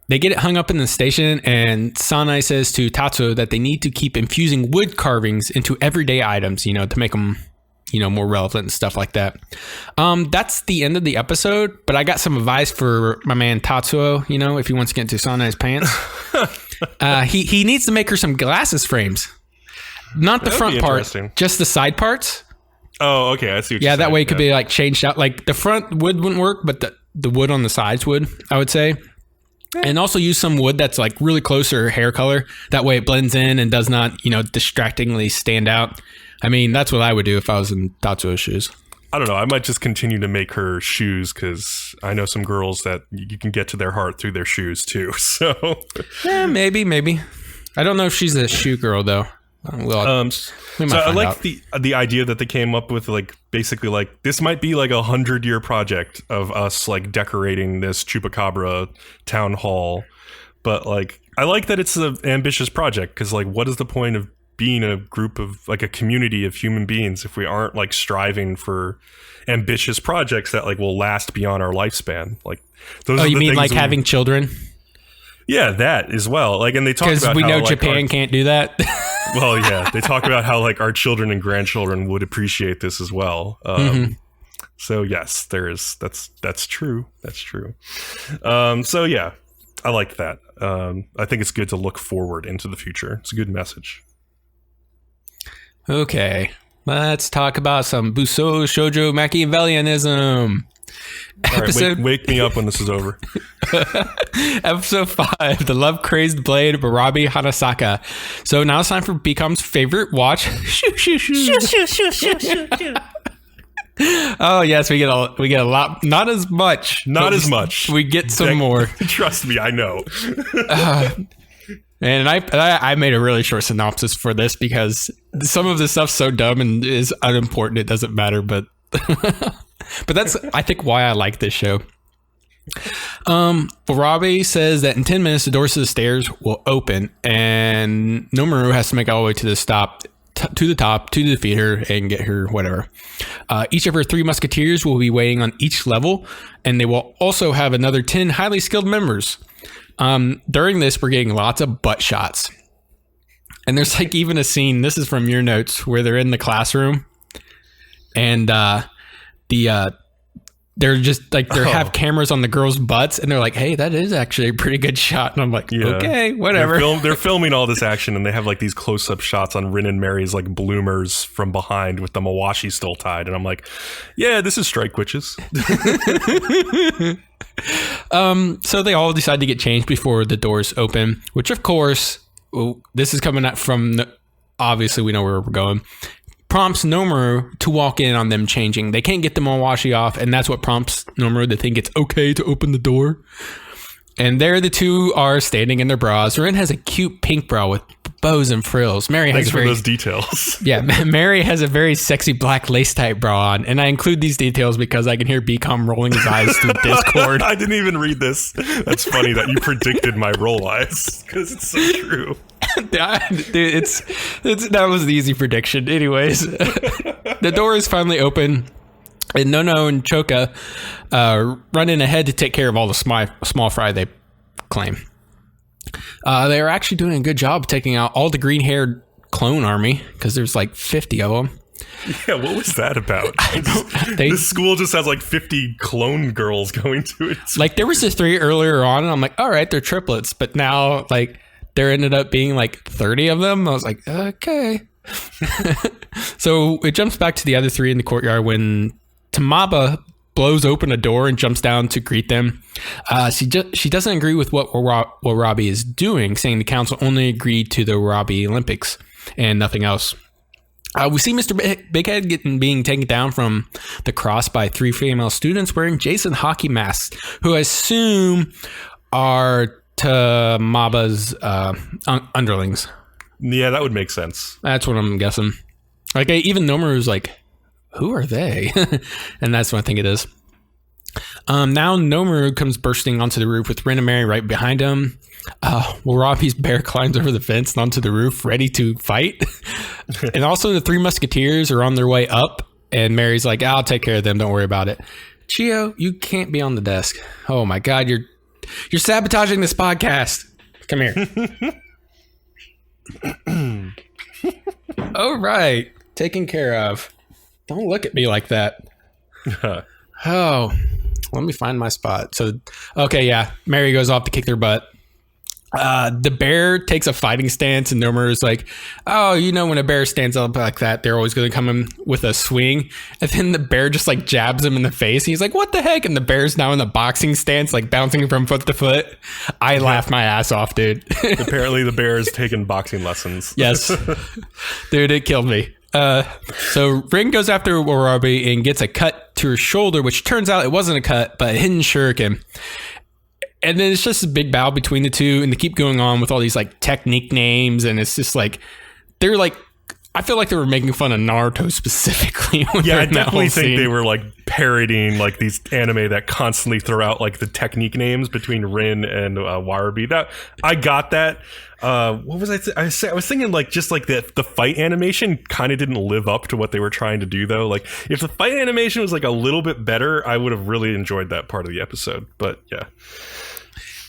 They get it hung up in the station, and Sanae says to Tatsuo that they need to keep infusing wood carvings into everyday items, to make them, more relevant and stuff like that. That's the end of the episode, but I got some advice for my man Tatsuo, if he wants to get into Sanae's pants. He needs to make her some glasses frames. Not the front part, just the side parts. Oh, okay. I see what you're saying. That way it could be changed out. The front wood wouldn't work, but the wood on the sides would, I would say. And also use some wood that's really close to her hair color. That way it blends in and does not, distractingly stand out. I mean, that's what I would do if I was in Tatsuo's shoes. I don't know. I might just continue to make her shoes because I know some girls that you can get to their heart through their shoes too. So yeah, maybe. I don't know if she's a shoe girl though. So I like the idea that they came up with, basically this might be a 100-year project of us decorating this Chupacabra town hall, but I like that it's an ambitious project because what is the point of being a group of a community of human beings if we aren't striving for ambitious projects that will last beyond our lifespan? Those. Oh, you mean having children? Yeah, that as well. And they talk about because we know Japan can't do that. Well, yeah, they talk about how our children and grandchildren would appreciate this as well. So yes, there is. That's true. That's true. So yeah, I like that. I think it's good to look forward into the future. It's a good message. Okay. Let's talk about some Busou Shoujo Machiavellianism. All right, wake me up when this is over. Episode 5, The Love-Crazed Blade, Barabi Hanasaka. So now it's time for Bcom's favorite watch. Shoo, shoo, shoo. Shoo, shoo, shoo, shoo, shoo, shoo. Oh, yes, we get a lot. Not as much. Not as much. We get some more. Trust me, I know. And I made a really short synopsis for this because some of this stuff's so dumb and is unimportant it doesn't matter, but that's I think why I like this show. Barabi says that in 10 minutes the doors to the stairs will open and Nomaru has to make all the way to the top to defeat her and get her whatever. Each of her 3 musketeers will be waiting on each level, and they will also have another 10 highly skilled members. During this, we're getting lots of butt shots. And there's like even a scene, this is from your notes, where they're in the classroom and they're just like have cameras on the girls' butts and they're like, hey, that is actually a pretty good shot. And I'm like, okay, whatever. They're filming all this action and they have like these close-up shots on Rin and Mary's like bloomers from behind with the mawashi still tied. And I'm like, yeah, this is strike witches. So they all decide to get changed before the doors open, which of course, this is coming out from, obviously we know where we're going, prompts Nomaru to walk in on them changing. They can't get the mawashi off, and that's what prompts Nomaru to think it's okay to open the door. And there the two are standing in their bras. Rin has a cute pink bra with bows and frills. Mary has those details. Yeah, Mary has a very sexy black lace type bra on, and I include these details because I can hear Bcom rolling his eyes through Discord. I didn't even read this. That's funny that you predicted my roll eyes because it's so true. Dude, that was the easy prediction. Anyways, the door is finally open, and Nono and Choka run in ahead to take care of all the small fry they claim. They are actually doing a good job taking out all the green-haired clone army because there's like 50 of them. Yeah, what was that about? This school just has like 50 clone girls going to it. Like there was the 3 earlier on, and I'm like, all right, they're triplets, but now like there ended up being like 30 of them. I was like, okay. So it jumps back to the other 3 in the courtyard when Tamaba blows open a door and jumps down to greet them. She doesn't agree with what Warabi is doing, saying the council only agreed to the Warabi Olympics and nothing else. We see Mr. Bighead being taken down from the cross by 3 female students wearing Jason hockey masks, who I assume are Tamaba's underlings. Yeah, that would make sense. That's what I'm guessing. Like even Nomaru's like, who are they? And that's what I think it is. Now Nomaru comes bursting onto the roof with Rin and Mary right behind him. Warabi's bear climbs over the fence and onto the roof, ready to fight. And also the 3 musketeers are on their way up, and Mary's like, I'll take care of them, don't worry about it. Chio, you can't be on the desk. Oh my god, you're sabotaging this podcast. Come here. All right, taken care of. Don't look at me like that. Oh, let me find my spot. So, okay, yeah. Mary goes off to kick their butt. The bear takes a fighting stance, and Nomaru's like, oh, you know, when a bear stands up like that, they're always going to come in with a swing. And then the bear just like jabs him in the face. He's like, what the heck? And the bear's now in the boxing stance, like bouncing from foot to foot. I laughed my ass off, dude. Apparently the bear has taken boxing lessons. Yes. Dude, it killed me. So Rin goes after Warabi and gets a cut to her shoulder, which turns out it wasn't a cut, but a hidden shuriken. And then it's just a big battle between the two, and they keep going on with all these like technique names, and it's just like they're like, I feel like they were making fun of Naruto specifically. Yeah, I definitely think they were like parodying like these anime that constantly throw out like the technique names between Rin and Warabi. That I got that. What was I was thinking like just like the fight animation kind of didn't live up to what they were trying to do though. Like if the fight animation was like a little bit better, I would have really enjoyed that part of the episode. But yeah.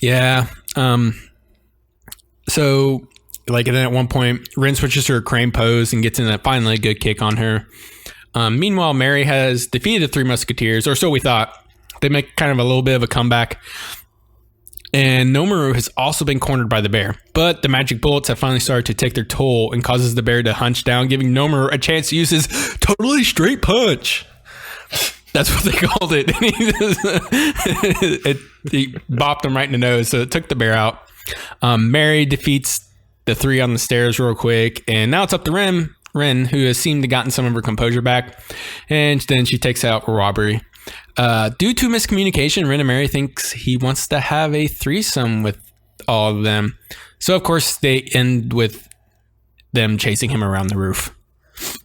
Yeah. So like, and then at one point, Rin switches to her crane pose and gets in a finally good kick on her. Meanwhile, Mary has defeated the 3 musketeers, or so we thought. They make kind of a little bit of a comeback. And Nomaru has also been cornered by the bear. But the magic bullets have finally started to take their toll and causes the bear to hunch down, giving Nomaru a chance to use his totally straight punch. That's what they called it. He bopped him right in the nose, so it took the bear out. Mary defeats the three on the stairs real quick, and now it's up to Ren, who has seemed to gotten some of her composure back, and then she takes out a robbery. Due to miscommunication, Ren and Mary thinks he wants to have a threesome with all of them. So, of course, they end with them chasing him around the roof.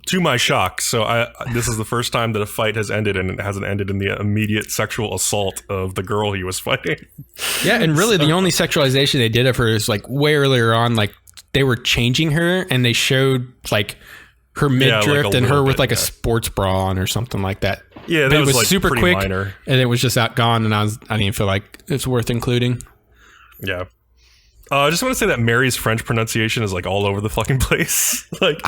To my shock, so this is the first time that a fight has ended, and it hasn't ended in the immediate sexual assault of the girl he was fighting. Yeah, and really the only sexualization they did of her is like way earlier on, like they were changing her and they showed like her midriff and her with like a sports bra on or something like that. Yeah, that was like super quick, minor. And it was just gone, and I didn't feel like it's worth including. Yeah. I just want to say that Mary's French pronunciation is like all over the fucking place. Like,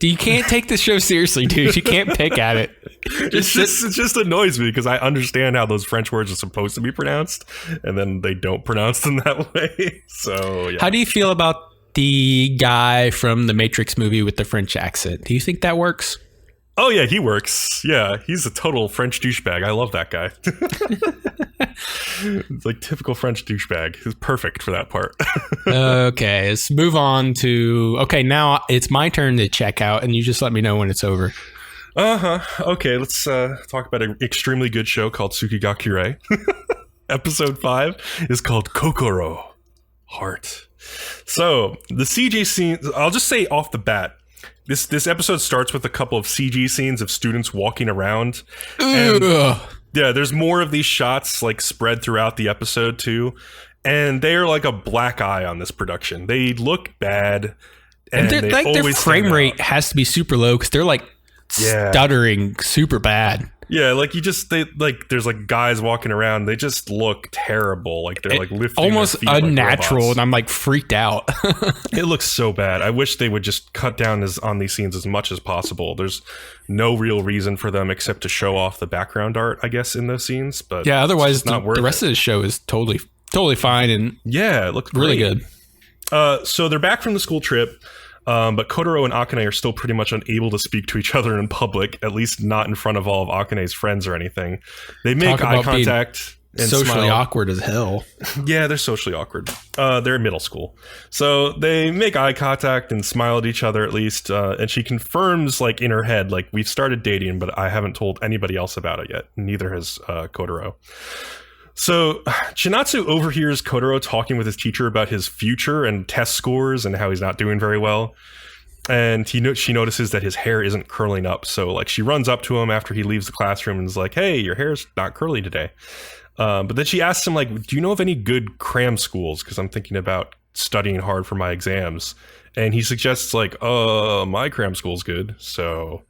you can't take this show seriously, dude. You can't pick at it. It just annoys me because I understand how those French words are supposed to be pronounced, and then they don't pronounce them that way. So, yeah. How do you feel about the guy from the Matrix movie with the French accent? Do you think that works? Oh, yeah, he works. Yeah, he's a total French douchebag. I love that guy. It's like typical French douchebag. He's perfect for that part. Okay, let's move on to... Okay, now it's my turn to check out, and you just let me know when it's over. Okay, let's talk about an extremely good show called Tsuki ga Kirei. Episode 5 is called Kokoro, Heart. So, the CG scene... I'll just say off the bat, This episode starts with a couple of CG scenes of students walking around. And yeah, there's more of these shots like spread throughout the episode too. And they are like a black eye on this production. They look bad. And they like their frame rate has to be super low because they're like stuttering super bad. Yeah, like there's like guys walking around. They just look terrible. Like they're like lifting almost their feet unnatural, like and I'm like freaked out. It looks so bad. I wish they would just cut down on these scenes as much as possible. There's no real reason for them except to show off the background art, I guess, in those sines. But yeah, otherwise the rest of the show is totally fine and yeah, it looks really good. So they're back from the school trip. But Kotaro and Akane are still pretty much unable to speak to each other in public, at least not in front of all of Akane's friends or anything. They make eye contact and socially smile. Awkward as hell. Yeah, they're socially awkward. They're in middle school. So they make eye contact and smile at each other at least. And she confirms like in her head, like we've started dating, but I haven't told anybody else about it yet. Neither has Kotaro. So, Chinatsu overhears Kotaro talking with his teacher about his future and test scores and how he's not doing very well. And she notices that his hair isn't curling up. So, like, she runs up to him after he leaves the classroom and is like, hey, your hair's not curly today. But then she asks him, like, do you know of any good cram schools? Because I'm thinking about studying hard for my exams. And he suggests, like, my cram school's good. So,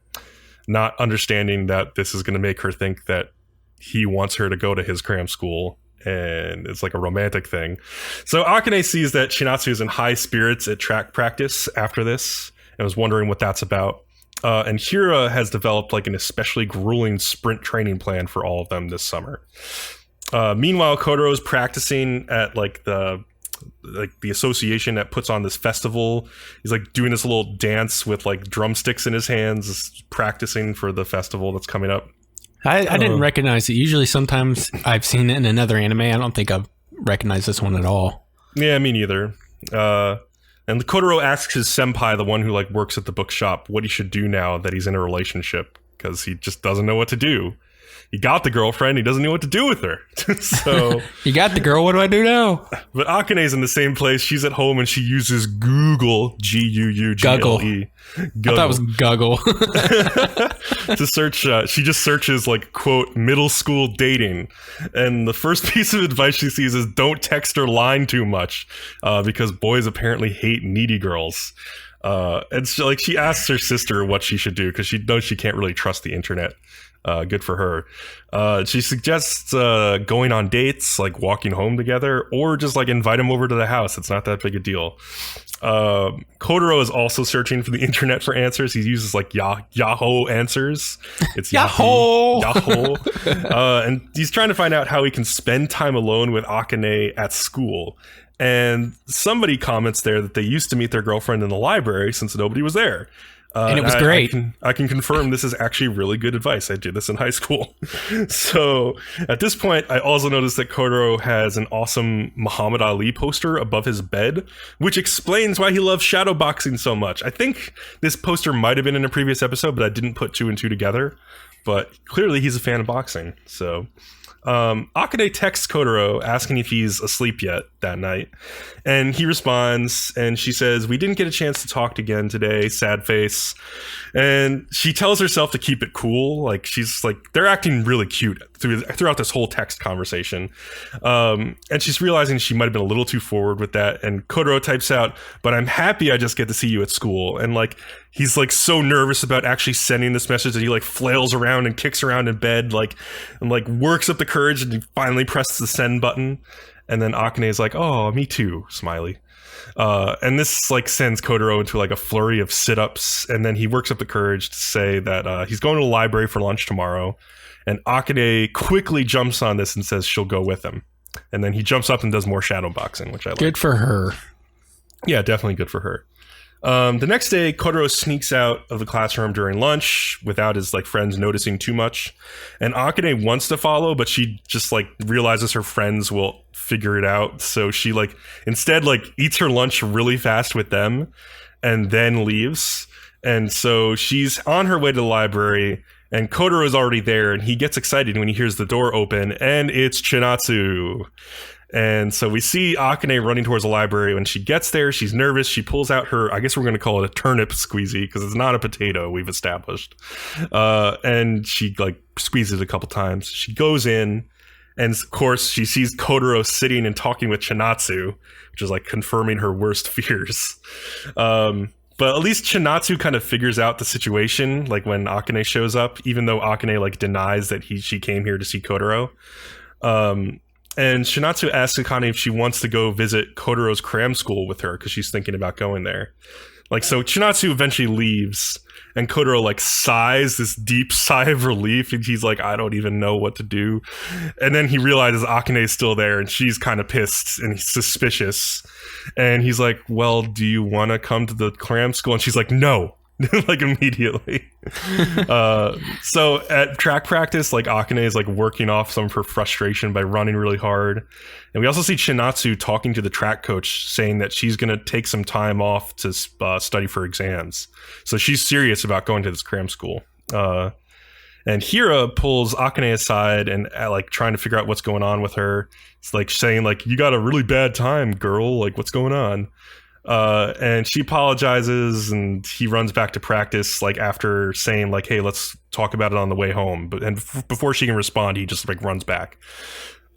not understanding that this is going to make her think that he wants her to go to his cram school, and it's like a romantic thing. So Akane sees that Chinatsu is in high spirits at track practice after this, and was wondering what that's about. And Hira has developed like an especially grueling sprint training plan for all of them this summer. Meanwhile, Kotaro's practicing at like the association that puts on this festival. He's like doing this little dance with like drumsticks in his hands, practicing for the festival that's coming up. I didn't recognize it. Usually sometimes I've seen it in another anime. I don't think I've recognized this one at all. Yeah, me neither. And Kotaro asks his senpai, the one who like works at the bookshop, what he should do now that he's in a relationship, because he just doesn't know what to do. He got the girlfriend, he doesn't know what to do with her. So you got the girl, what do I do now? But Akane's in the same place. She's at home and she uses Google, G-U-U-G-L-E. Guggle. I thought it was Guggle. To search, she just searches like, quote, middle school dating. And the first piece of advice she sees is don't text or line too much, because boys apparently hate needy girls. And she asks her sister what she should do because she knows she can't really trust the internet. Good for her. She suggests going on dates, like walking home together, or just like invite him over to the house. It's not that big a deal. Kotaro is also searching for the internet for answers. He uses like Yahoo answers. It's Yahoo! And he's trying to find out how he can spend time alone with Akane at school. And somebody comments there that they used to meet their girlfriend in the library since nobody was there. And it was great. I can confirm this is actually really good advice. I did this in high school. So at this point, I also noticed that Kotaro has an awesome Muhammad Ali poster above his bed, which explains why he loves shadowboxing so much. I think this poster might have been in a previous episode, but I didn't put two and two together. But clearly he's a fan of boxing. So Akane texts Kotaro asking if he's asleep yet that night, and he responds, and she says, "We didn't get a chance to talk again today, sad face." And she tells herself to keep it cool. Like, she's like, they're acting really cute throughout this whole text conversation. And she's realizing she might have been a little too forward with that. And Kotaro types out, "But I'm happy I just get to see you at school." And like, he's like so nervous about actually sending this message that he like flails around and kicks around in bed, and works up the courage, and he finally presses the send button. And then Akane is like, "Oh, me too," smiley. And this like sends Kotaro into like a flurry of sit-ups, and then he works up the courage to say that he's going to the library for lunch tomorrow. And Akane quickly jumps on this and says she'll go with him. And then he jumps up and does more shadow boxing, which I like. Good for her. Yeah, definitely good for her. The next day, Kotaro sneaks out of the classroom during lunch without his like friends noticing too much. And Akane wants to follow, but she just like realizes her friends will figure it out. So she like instead like eats her lunch really fast with them and then leaves. And so she's on her way to the library, and Kotaro is already there, and he gets excited when he hears the door open, and it's Chinatsu. And so we see Akane running towards the library. When she gets there, she's nervous. She pulls out her, I guess we're going to call it a turnip squeezy, because it's not a potato, we've established. And she like squeezes it a couple times. She goes in, and of course she sees Kotaro sitting and talking with Chinatsu, which is like confirming her worst fears. But at least Chinatsu kind of figures out the situation, like when Akane shows up, even though Akane like denies that she came here to see Kotaro. And Chinatsu asks Akane if she wants to go visit Kotaro's cram school with her, because she's thinking about going there. Like, so Chinatsu eventually leaves, and Kotaro like sighs this deep sigh of relief, and he's like, "I don't even know what to do." And then he realizes Akane is still there, and she's kind of pissed and he's suspicious. And he's like, "Well, do you want to come to the cram school?" And she's like, "No." Like immediately. So at track practice, like Akane is like working off some of her frustration by running really hard. And we also see Chinatsu talking to the track coach, saying that she's going to take some time off to study for exams. So she's serious about going to this cram school. And Hira pulls Akane aside and like trying to figure out what's going on with her. It's like saying like, "You got a really bad time, girl. Like, what's going on?" And she apologizes, and he runs back to practice, like after saying like, "Hey, let's talk about it on the way home." But before she can respond, he just like runs back.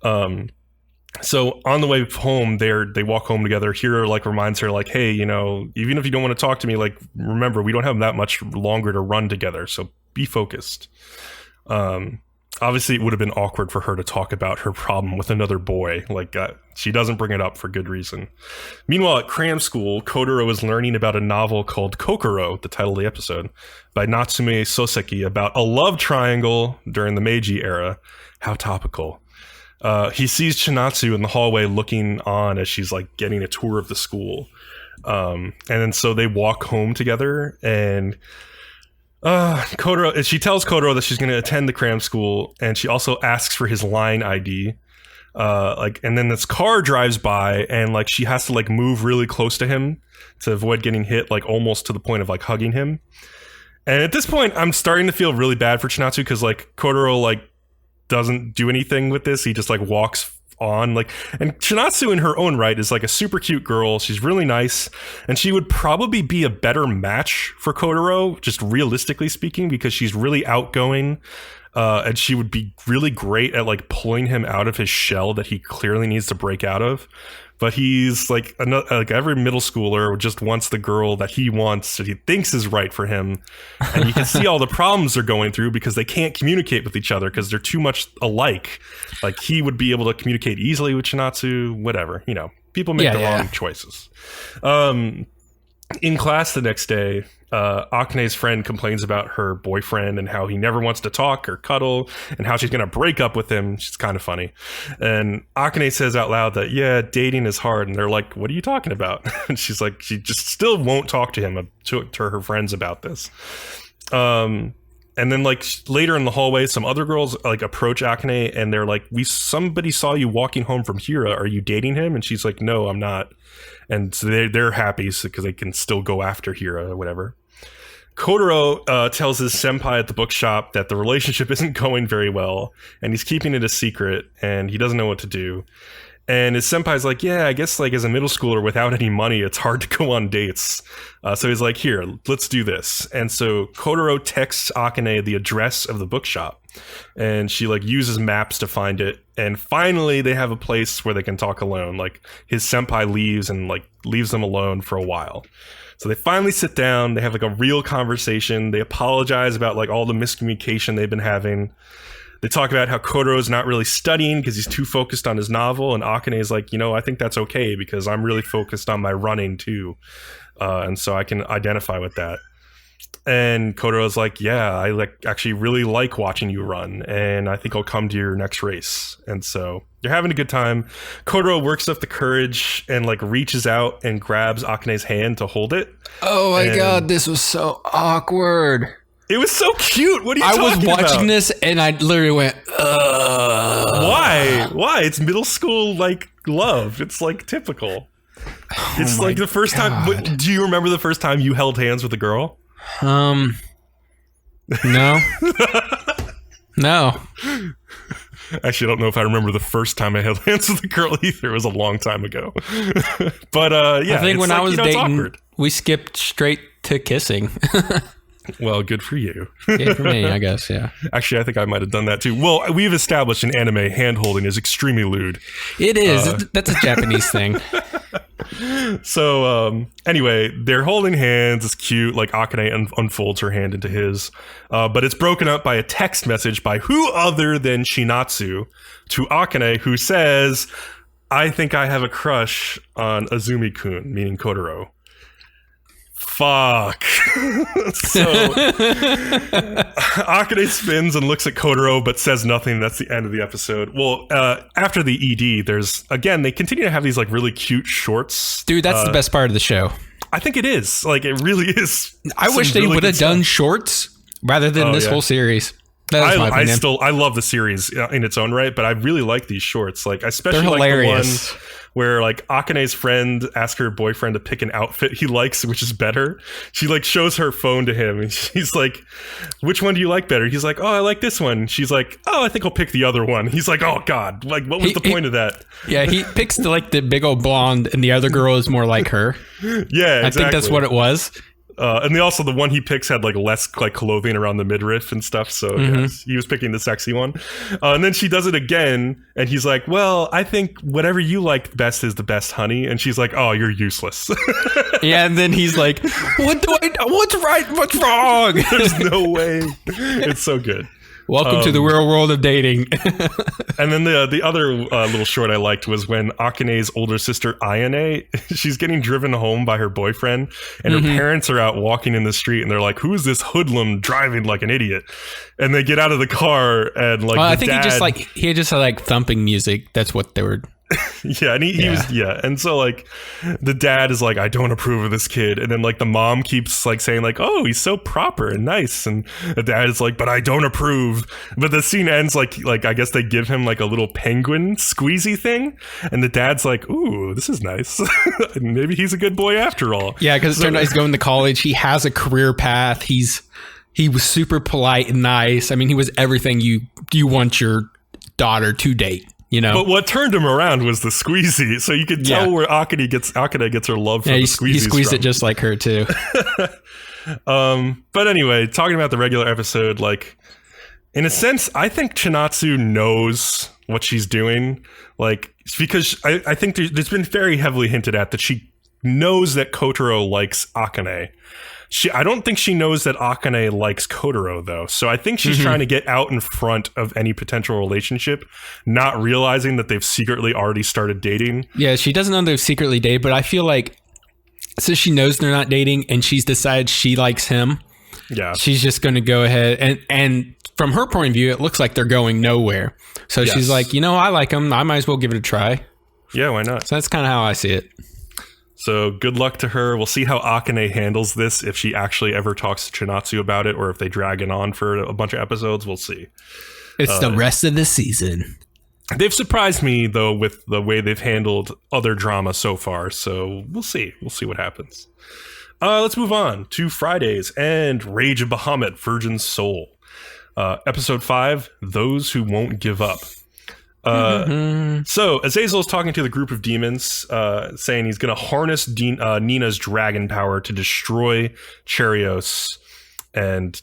So on the way home, they walk home together. Hiro like reminds her like, "Hey, you know, even if you don't want to talk to me, like remember we don't have that much longer to run together. So be focused." Obviously, it would have been awkward for her to talk about her problem with another boy. Like, she doesn't bring it up for good reason. Meanwhile, at cram school, Kotaro is learning about a novel called Kokoro, the title of the episode, by Natsume Soseki, about a love triangle during the Meiji era. How topical. He sees Chinatsu in the hallway looking on as she's like getting a tour of the school. And then so they walk home together, and Kotaro, she tells Kotaro that she's going to attend the cram school, and she also asks for his line ID. And then this car drives by, and like she has to like move really close to him to avoid getting hit, like almost to the point of like hugging him. And at this point, I'm starting to feel really bad for Chinatsu, because like Kotaro like doesn't do anything with this. He just like walks on, like, and Chinatsu in her own right is like a super cute girl. She's really nice, and she would probably be a better match for Kotaro, just realistically speaking, because she's really outgoing, and she would be really great at like pulling him out of his shell that he clearly needs to break out of. but he's like every middle schooler just wants the girl that he wants, that he thinks is right for him. And you can see all the problems they're going through because they can't communicate with each other because they're too much alike. Like he would be able to communicate easily with Chinatsu, whatever, you know, people make the wrong choices. In class the next day, Akane's friend complains about her boyfriend and how he never wants to talk or cuddle and how she's going to break up with him. She's kind of funny. And Akane says out loud that, yeah, dating is hard. And they're like, what are you talking about? And she's like, she just still won't talk to him, to her friends about this. And then like later in the hallway, some other girls like approach Akane and they're like, somebody saw you walking home from Hira. Are you dating him? And she's like, no, I'm not. And so they're happy because they can still go after Hira or whatever. Kotaro tells his senpai at the bookshop that the relationship isn't going very well and he's keeping it a secret and he doesn't know what to do. And his senpai's like, yeah, I guess like as a middle schooler without any money, it's hard to go on dates. So he's like, here, let's do this. And so Kotaro texts Akane the address of the bookshop and she like uses maps to find it. And finally they have a place where they can talk alone. Like his senpai leaves and like leaves them alone for a while. So they finally sit down, they have like a real conversation. They apologize about like all the miscommunication they've been having. They talk about how Kotaro's not really studying because he's too focused on his novel. And Akane is like, you know, I think that's okay because I'm really focused on my running too. And so I can identify with that. And Kotaro's like, yeah, I actually really like watching you run. And I think I'll come to your next race. And so they're having a good time. Kotaro works up the courage and like reaches out and grabs Akane's hand to hold it. Oh my God, this was so awkward. It was so cute. What are you talking about? I was watching this and I literally went, Why? Why? It's middle school, like, love. It's, like, typical. It's like the first time. Do you remember the first time you held hands with a girl? No. No. Actually, I don't know if I remember the first time I held hands with a girl either. It was a long time ago. But, yeah. I think when I was dating, we skipped straight to kissing. Well, good for you. Yeah, for me, I guess, yeah. Actually, I think I might have done that too. Well, we've established in anime, hand-holding is extremely lewd. It is. That's a Japanese thing. So, anyway, they're holding hands. It's cute. Like, Akane unfolds her hand into his. But it's broken up by a text message by who other than Chinatsu to Akane, who says, I think I have a crush on Azumi-kun, meaning Kotaro. Fuck. So Akane spins and looks at Kotaro but says nothing. That's the end of the episode. Well, after the ED, they continue to have these like really cute shorts. Dude, that's the best part of the show. I think it is. Like, it really is. I wish they would have done shorts rather than this whole series. I love the series in its own right, but I really like these shorts. Like, I especially like hilarious. The one where like Akane's friend asks her boyfriend to pick an outfit he likes, which is better. She like shows her phone to him and she's like, which one do you like better? He's like, oh, I like this one. She's like, oh, I think I'll pick the other one. He's like, oh God, like what was the point of that? Yeah, he picks the big old blonde and the other girl is more like her. Yeah, exactly. I think that's what it was. And the one he picks had like less like clothing around the midriff and stuff. So yes, he was picking the sexy one. And then she does it again. And he's like, well, I think whatever you like best is the best, honey. And she's like, oh, you're useless. Yeah. And then he's like, what's right? What's wrong? There's no way. It's so good. Welcome to the real world of dating. And then the other little short I liked was when Akane's older sister Ayane, she's getting driven home by her boyfriend, and her parents are out walking in the street, and they're like, "Who is this hoodlum driving like an idiot?" And they get out of the car, and like, I think he just had like thumping music. That's what they were. Yeah, and he was and so like the dad is like, I don't approve of this kid, and then like the mom keeps like saying like, oh, he's so proper and nice, and the dad is like, but I don't approve. But the scene ends like I guess they give him like a little penguin squeezy thing, and the dad's like, ooh, this is nice. Maybe he's a good boy after all. Yeah, because it turned out he's going to college. He has a career path. He was super polite and nice. I mean, he was everything you want your daughter to date. You know, but what turned him around was the squeezy. So you could tell where Akane gets her love for the squeezy. He squeezed it just like her too. But anyway, talking about the regular episode, like in a sense, I think Chinatsu knows what she's doing. Like, because I think there's been very heavily hinted at that she knows that Kotaro likes Akane. I don't think she knows that Akane likes Kotaro, though. So I think she's trying to get out in front of any potential relationship, not realizing that they've secretly already started dating. Yeah, she doesn't know they've secretly dated, but I feel like since she knows they're not dating and she's decided she likes him, she's just going to go ahead and from her point of view, it looks like they're going nowhere. So she's like, I like him. I might as well give it a try. Yeah, why not? So that's kind of how I see it. So good luck to her. We'll see how Akane handles this, if she actually ever talks to Chinatsu about it, or if they drag it on for a bunch of episodes. We'll see. It's the rest of the season. They've surprised me, though, with the way they've handled other drama so far. So we'll see. We'll see what happens. Let's move on to Fridays and Rage of Bahamut, Virgin Soul. Episode 5, Those Who Won't Give Up. So Azazel is talking to the group of demons, saying he's going to harness Nina's dragon power to destroy Cherios. And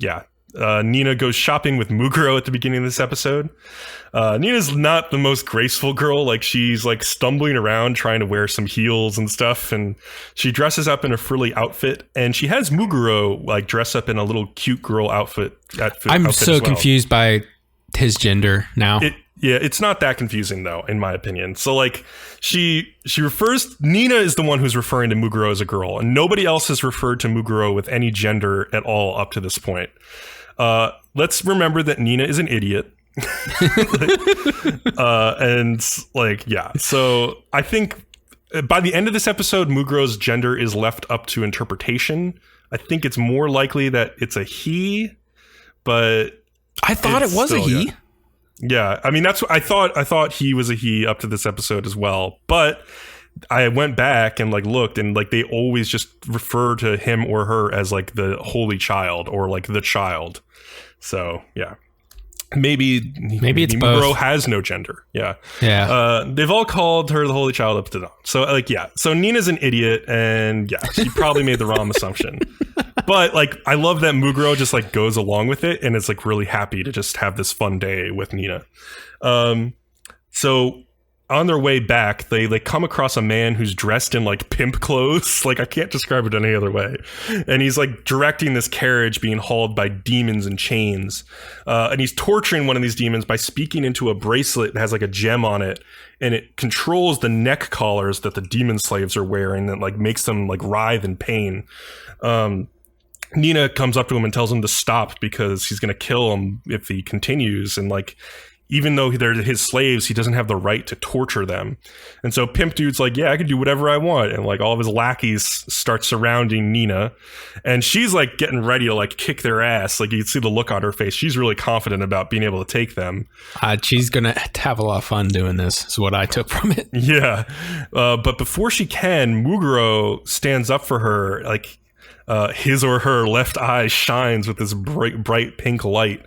Nina goes shopping with Muguro at the beginning of this episode. Nina's not the most graceful girl. Like, she's like stumbling around trying to wear some heels and stuff, and she dresses up in a frilly outfit, and she has Muguro like dress up in a little cute girl outfit. I'm so confused by his gender now. It's not that confusing, though, in my opinion. So, like, Nina is the one who's referring to Muguro as a girl, and nobody else has referred to Muguro with any gender at all up to this point. Let's remember that Nina is an idiot. So I think by the end of this episode, Muguro's gender is left up to interpretation. I think it's more likely that it's a he, but I thought it was a he. Yeah, I mean, that's what I thought. I thought he was a he up to this episode as well, but I went back and like looked, and like they always just refer to him or her as like the holy child or like the child. So yeah, maybe it's both. Muguro has no gender. Yeah. They've all called her the holy child up to now. So like so Nina's an idiot, and she probably made the wrong assumption. But like, I love that Muguro just like goes along with it and is like really happy to just have this fun day with Nina. So on their way back, they come across a man who's dressed in like pimp clothes. Like, I can't describe it any other way. And he's like directing this carriage being hauled by demons in chains. And he's torturing one of these demons by speaking into a bracelet that has like a gem on it. And it controls the neck collars that the demon slaves are wearing, that like makes them like writhe in pain. Nina comes up to him and tells him to stop because he's going to kill him if he continues. And like, even though they're his slaves, he doesn't have the right to torture them. And so Pimp Dude's like, I can do whatever I want. And like all of his lackeys start surrounding Nina, and she's like getting ready to like kick their ass. Like, you can see the look on her face. She's really confident about being able to take them. She's going to have a lot of fun doing this, is what I took from it. Yeah. But before she can, Muguro stands up for her. Like, his or her left eye shines with this bright pink light,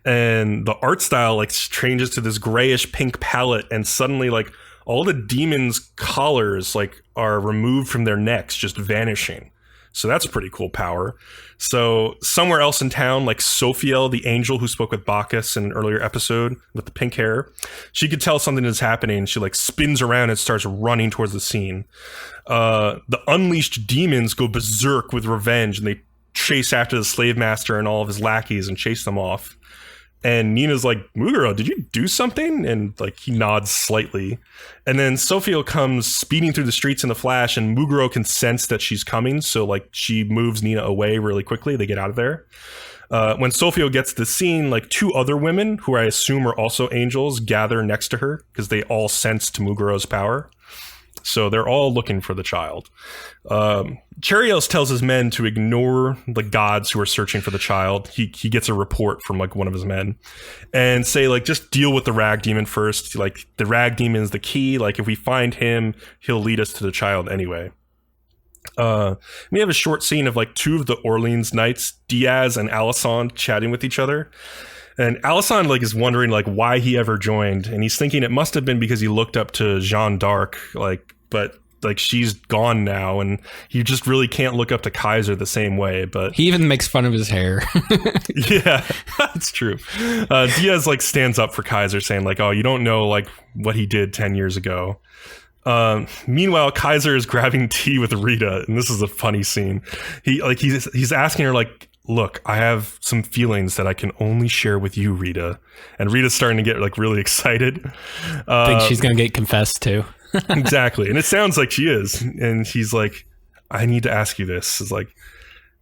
and the art style like changes to this grayish pink palette, and suddenly like all the demons' collars like are removed from their necks, just vanishing. So that's pretty cool power. So somewhere else in town, like Sophiel, the angel who spoke with Bacchus in an earlier episode with the pink hair, she could tell something is happening. She like spins around and starts running towards the scene. The unleashed demons go berserk with revenge, and they chase after the slave master and all of his lackeys and chase them off. And Nina's like, Muguro, did you do something? And like, he nods slightly. And then Sophiel comes speeding through the streets in a flash, and Muguro can sense that she's coming. So like, she moves Nina away really quickly. They get out of there. When Sophiel gets to the scene, like 2 other women, who I assume are also angels, gather next to her because they all sensed Muguro's power. So they're all looking for the child. Cherios tells his men to ignore the gods who are searching for the child. He gets a report from like one of his men, and say like, just deal with the rag demon first. Like, the rag demon is the key. Like, if we find him, he'll lead us to the child anyway. We have a short scene of like 2 of the Orleans knights, Diaz and Alisson, chatting with each other. And Alisson like is wondering like why he ever joined, and he's thinking it must have been because he looked up to Jeanne d'Arc, like, but like she's gone now, and he just really can't look up to Kaiser the same way. But he even makes fun of his hair. Yeah, that's true. Diaz like stands up for Kaiser, saying like, "Oh, you don't know like what he did 10 years ago." Meanwhile, Kaiser is grabbing tea with Rita, and this is a funny scene. He's asking her like, "Look, I have some feelings that I can only share with you, Rita." And Rita's starting to get like really excited. Think she's gonna get confessed to. Exactly, and it sounds like she is. And he's like, "I need to ask you this. It's like,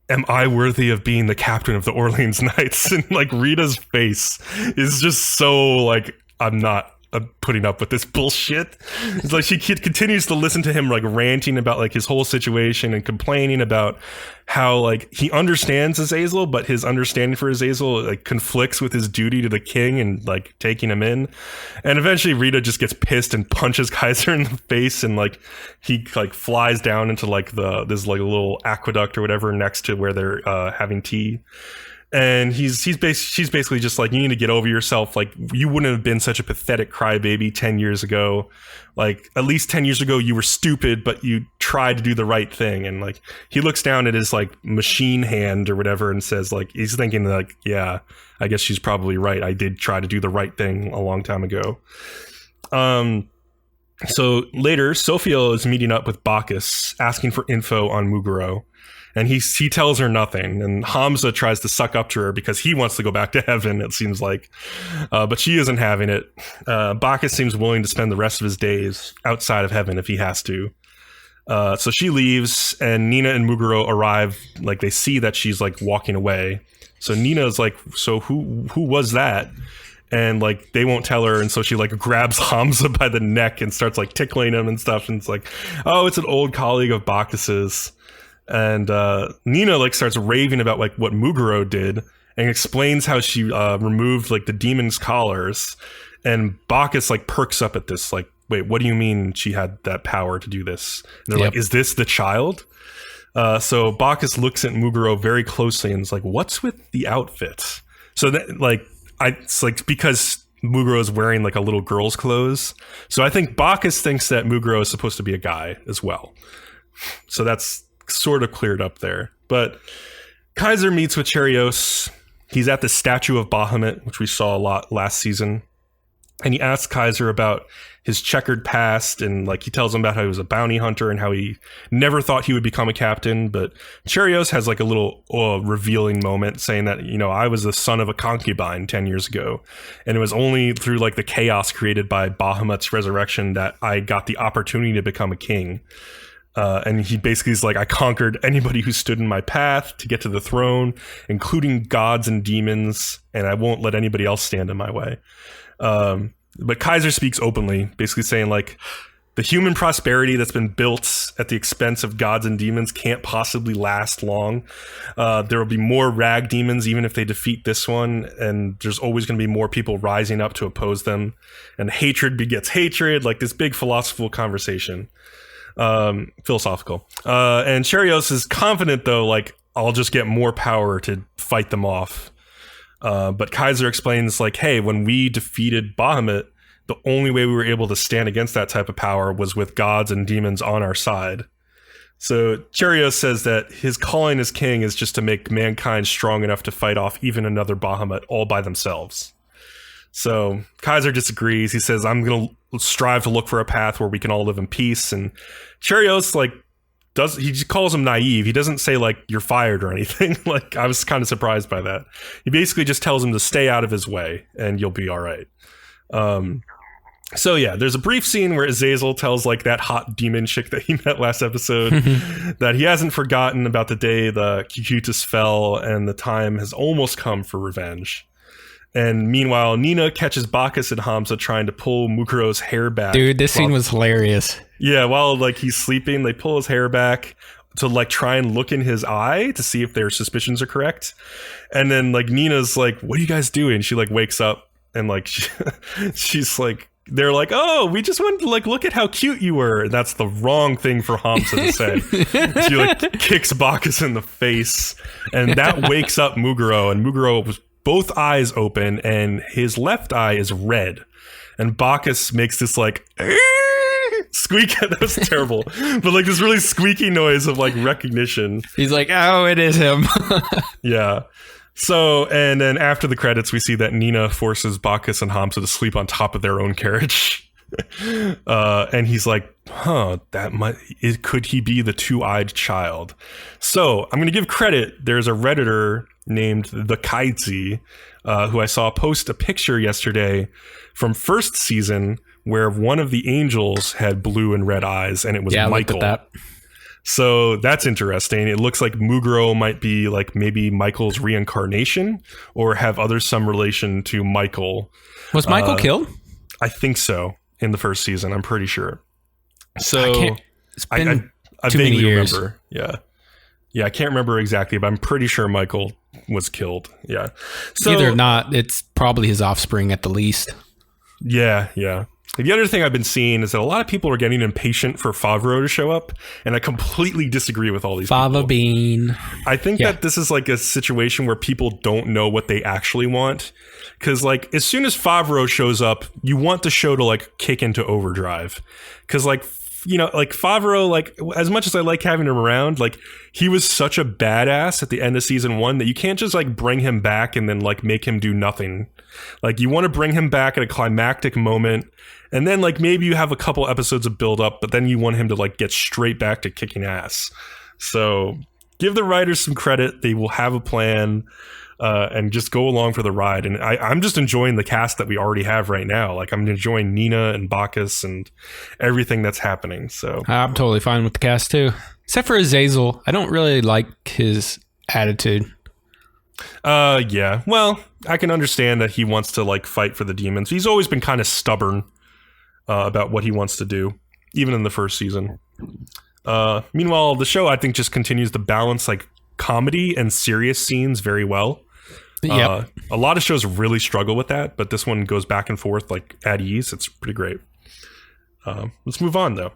am I worthy of being the captain of the Orleans Knights?" And like Rita's face is just so like, I'm not putting up with this bullshit. It's like she continues to listen to him like ranting about like his whole situation and complaining about how like he understands Azazel, but his understanding for Azazel like conflicts with his duty to the king and like taking him in. And eventually Rita just gets pissed and punches Kaiser in the face, and like he like flies down into like this like a little aqueduct or whatever next to where they're having tea. And she's basically just like, you need to get over yourself. Like, you wouldn't have been such a pathetic crybaby 10 years ago. Like, at least 10 years ago, you were stupid, but you tried to do the right thing. And like, he looks down at his like machine hand or whatever and says like, he's thinking like, yeah, I guess she's probably right. I did try to do the right thing a long time ago. So later, Sophia is meeting up with Bacchus, asking for info on Muguro. And he tells her nothing. And Hamza tries to suck up to her because he wants to go back to heaven, it seems like. But she isn't having it. Bacchus seems willing to spend the rest of his days outside of heaven if he has to. So she leaves, and Nina and Muguro arrive. Like, they see that she's, like, walking away. So Nina's like, so who was that? And, like, they won't tell her. And so she, like, grabs Hamza by the neck and starts, like, tickling him and stuff. And it's like, oh, it's an old colleague of Bacchus's. And Nina like starts raving about like what Muguro did and explains how she removed like the demon's collars. And Bacchus like perks up at this, like, wait, what do you mean she had that power to do this? And they're like, is this the child? So Bacchus looks at Muguro very closely and is like, what's with the outfit? So that like it's like because Muguro is wearing like a little girl's clothes. So I think Bacchus thinks that Muguro is supposed to be a guy as well. So that's sort of cleared up there. But Kaiser meets with Cherios. He's at the statue of Bahamut, which we saw a lot last season. And he asks Kaiser about his checkered past, and like he tells him about how he was a bounty hunter and how he never thought he would become a captain. But Cherios has like a little revealing moment saying that, you know, I was the son of a concubine 10 years ago. And it was only through like the chaos created by Bahamut's resurrection that I got the opportunity to become a king. And he basically is like, I conquered anybody who stood in my path to get to the throne, including gods and demons, and I won't let anybody else stand in my way. But Kaiser speaks openly, basically saying like, the human prosperity that's been built at the expense of gods and demons can't possibly last long. There will be more rag demons even if they defeat this one, and there's always going to be more people rising up to oppose them. And hatred begets hatred, like this big philosophical conversation. Philosophical. And Cherios is confident though, like, I'll just get more power to fight them off. But Kaiser explains like, hey, when we defeated Bahamut, the only way we were able to stand against that type of power was with gods and demons on our side. So Cherios says that his calling as king is just to make mankind strong enough to fight off even another Bahamut all by themselves. So Kaiser disagrees. He says, I'm going to strive to look for a path where we can all live in peace. And Cherios, like, he just calls him naive. He doesn't say, like, you're fired or anything. Like, I was kind of surprised by that. He basically just tells him to stay out of his way and you'll be all right. So yeah, there's a brief scene where Azazel tells like that hot demon chick that he met last episode that he hasn't forgotten about the day the Cucutus fell and the time has almost come for revenge. And meanwhile, Nina catches Bacchus and Hamza trying to pull Mukuro's hair back. Dude, this scene was hilarious. Yeah, while like he's sleeping, they pull his hair back to like try and look in his eye to see if their suspicions are correct. And then like Nina's like, what are you guys doing? She like wakes up and like she's like, they're like, oh, we just wanted to like look at how cute you were. And that's the wrong thing for Hamza to say. She like kicks Bacchus in the face, and that wakes up Muguro, and Muguro was both eyes open and his left eye is red. And Bacchus makes this like squeak. That was terrible. But like this really squeaky noise of like recognition. He's like, oh, it is him. Yeah. So, and then after the credits, we see that Nina forces Bacchus and Hamza to sleep on top of their own carriage. And he's like, could he be the two-eyed child? So I'm going to give credit. There's a Redditor named The Kaidzi, who I saw post a picture yesterday from first season where one of the angels had blue and red eyes, and it was Michael. I looked at that. So that's interesting. It looks like Mugro might be like maybe Michael's reincarnation or have some relation to Michael. Was Michael killed? I think so in the first season. I'm pretty sure. So it's been I too many vaguely years. remember. Yeah. Yeah, I can't remember exactly, but I'm pretty sure Michael was killed. Yeah. So either or not, it's probably his offspring at the least. Yeah, yeah. The other thing I've been seeing is that a lot of people are getting impatient for Favreau to show up, and I completely disagree with all these Fava people. bean. I think that this is like a situation where people don't know what they actually want. Because like as soon as Favreau shows up, you want the show to like kick into overdrive. Because like, you know, like Favreau, like as much as I like having him around, like he was such a badass at the end of season 1 that you can't just like bring him back and then like make him do nothing. Like you want to bring him back at a climactic moment. And then like maybe you have a couple episodes of build up, but then you want him to like get straight back to kicking ass. So give the writers some credit. They will have a plan and just go along for the ride. And I'm just enjoying the cast that we already have right now. Like I'm enjoying Nina and Bacchus and everything that's happening. So I'm totally fine with the cast too. Except for Azazel. I don't really like his attitude. Yeah. Well, I can understand that he wants to like fight for the demons. He's always been kind of stubborn about what he wants to do, even in the first season. Meanwhile, the show, I think, just continues to balance like comedy and serious scenes very well. Yep. A lot of shows really struggle with that, but this one goes back and forth like at ease. It's pretty great. Let's move on, though.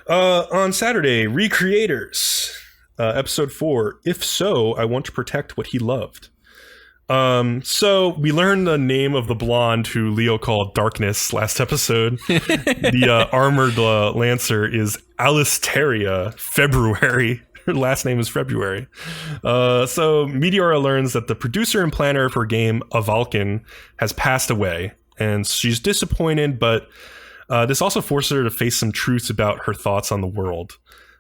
On Saturday, Recreators, episode 4. If so, I want to protect what he loved. So we learned the name of the blonde who Leo called Darkness last episode. The armored lancer is Alisteria February. Her last name is February. So Meteora learns that the producer and planner of her game, Avalkin, has passed away, and she's disappointed, but this also forces her to face some truths about her thoughts on the world.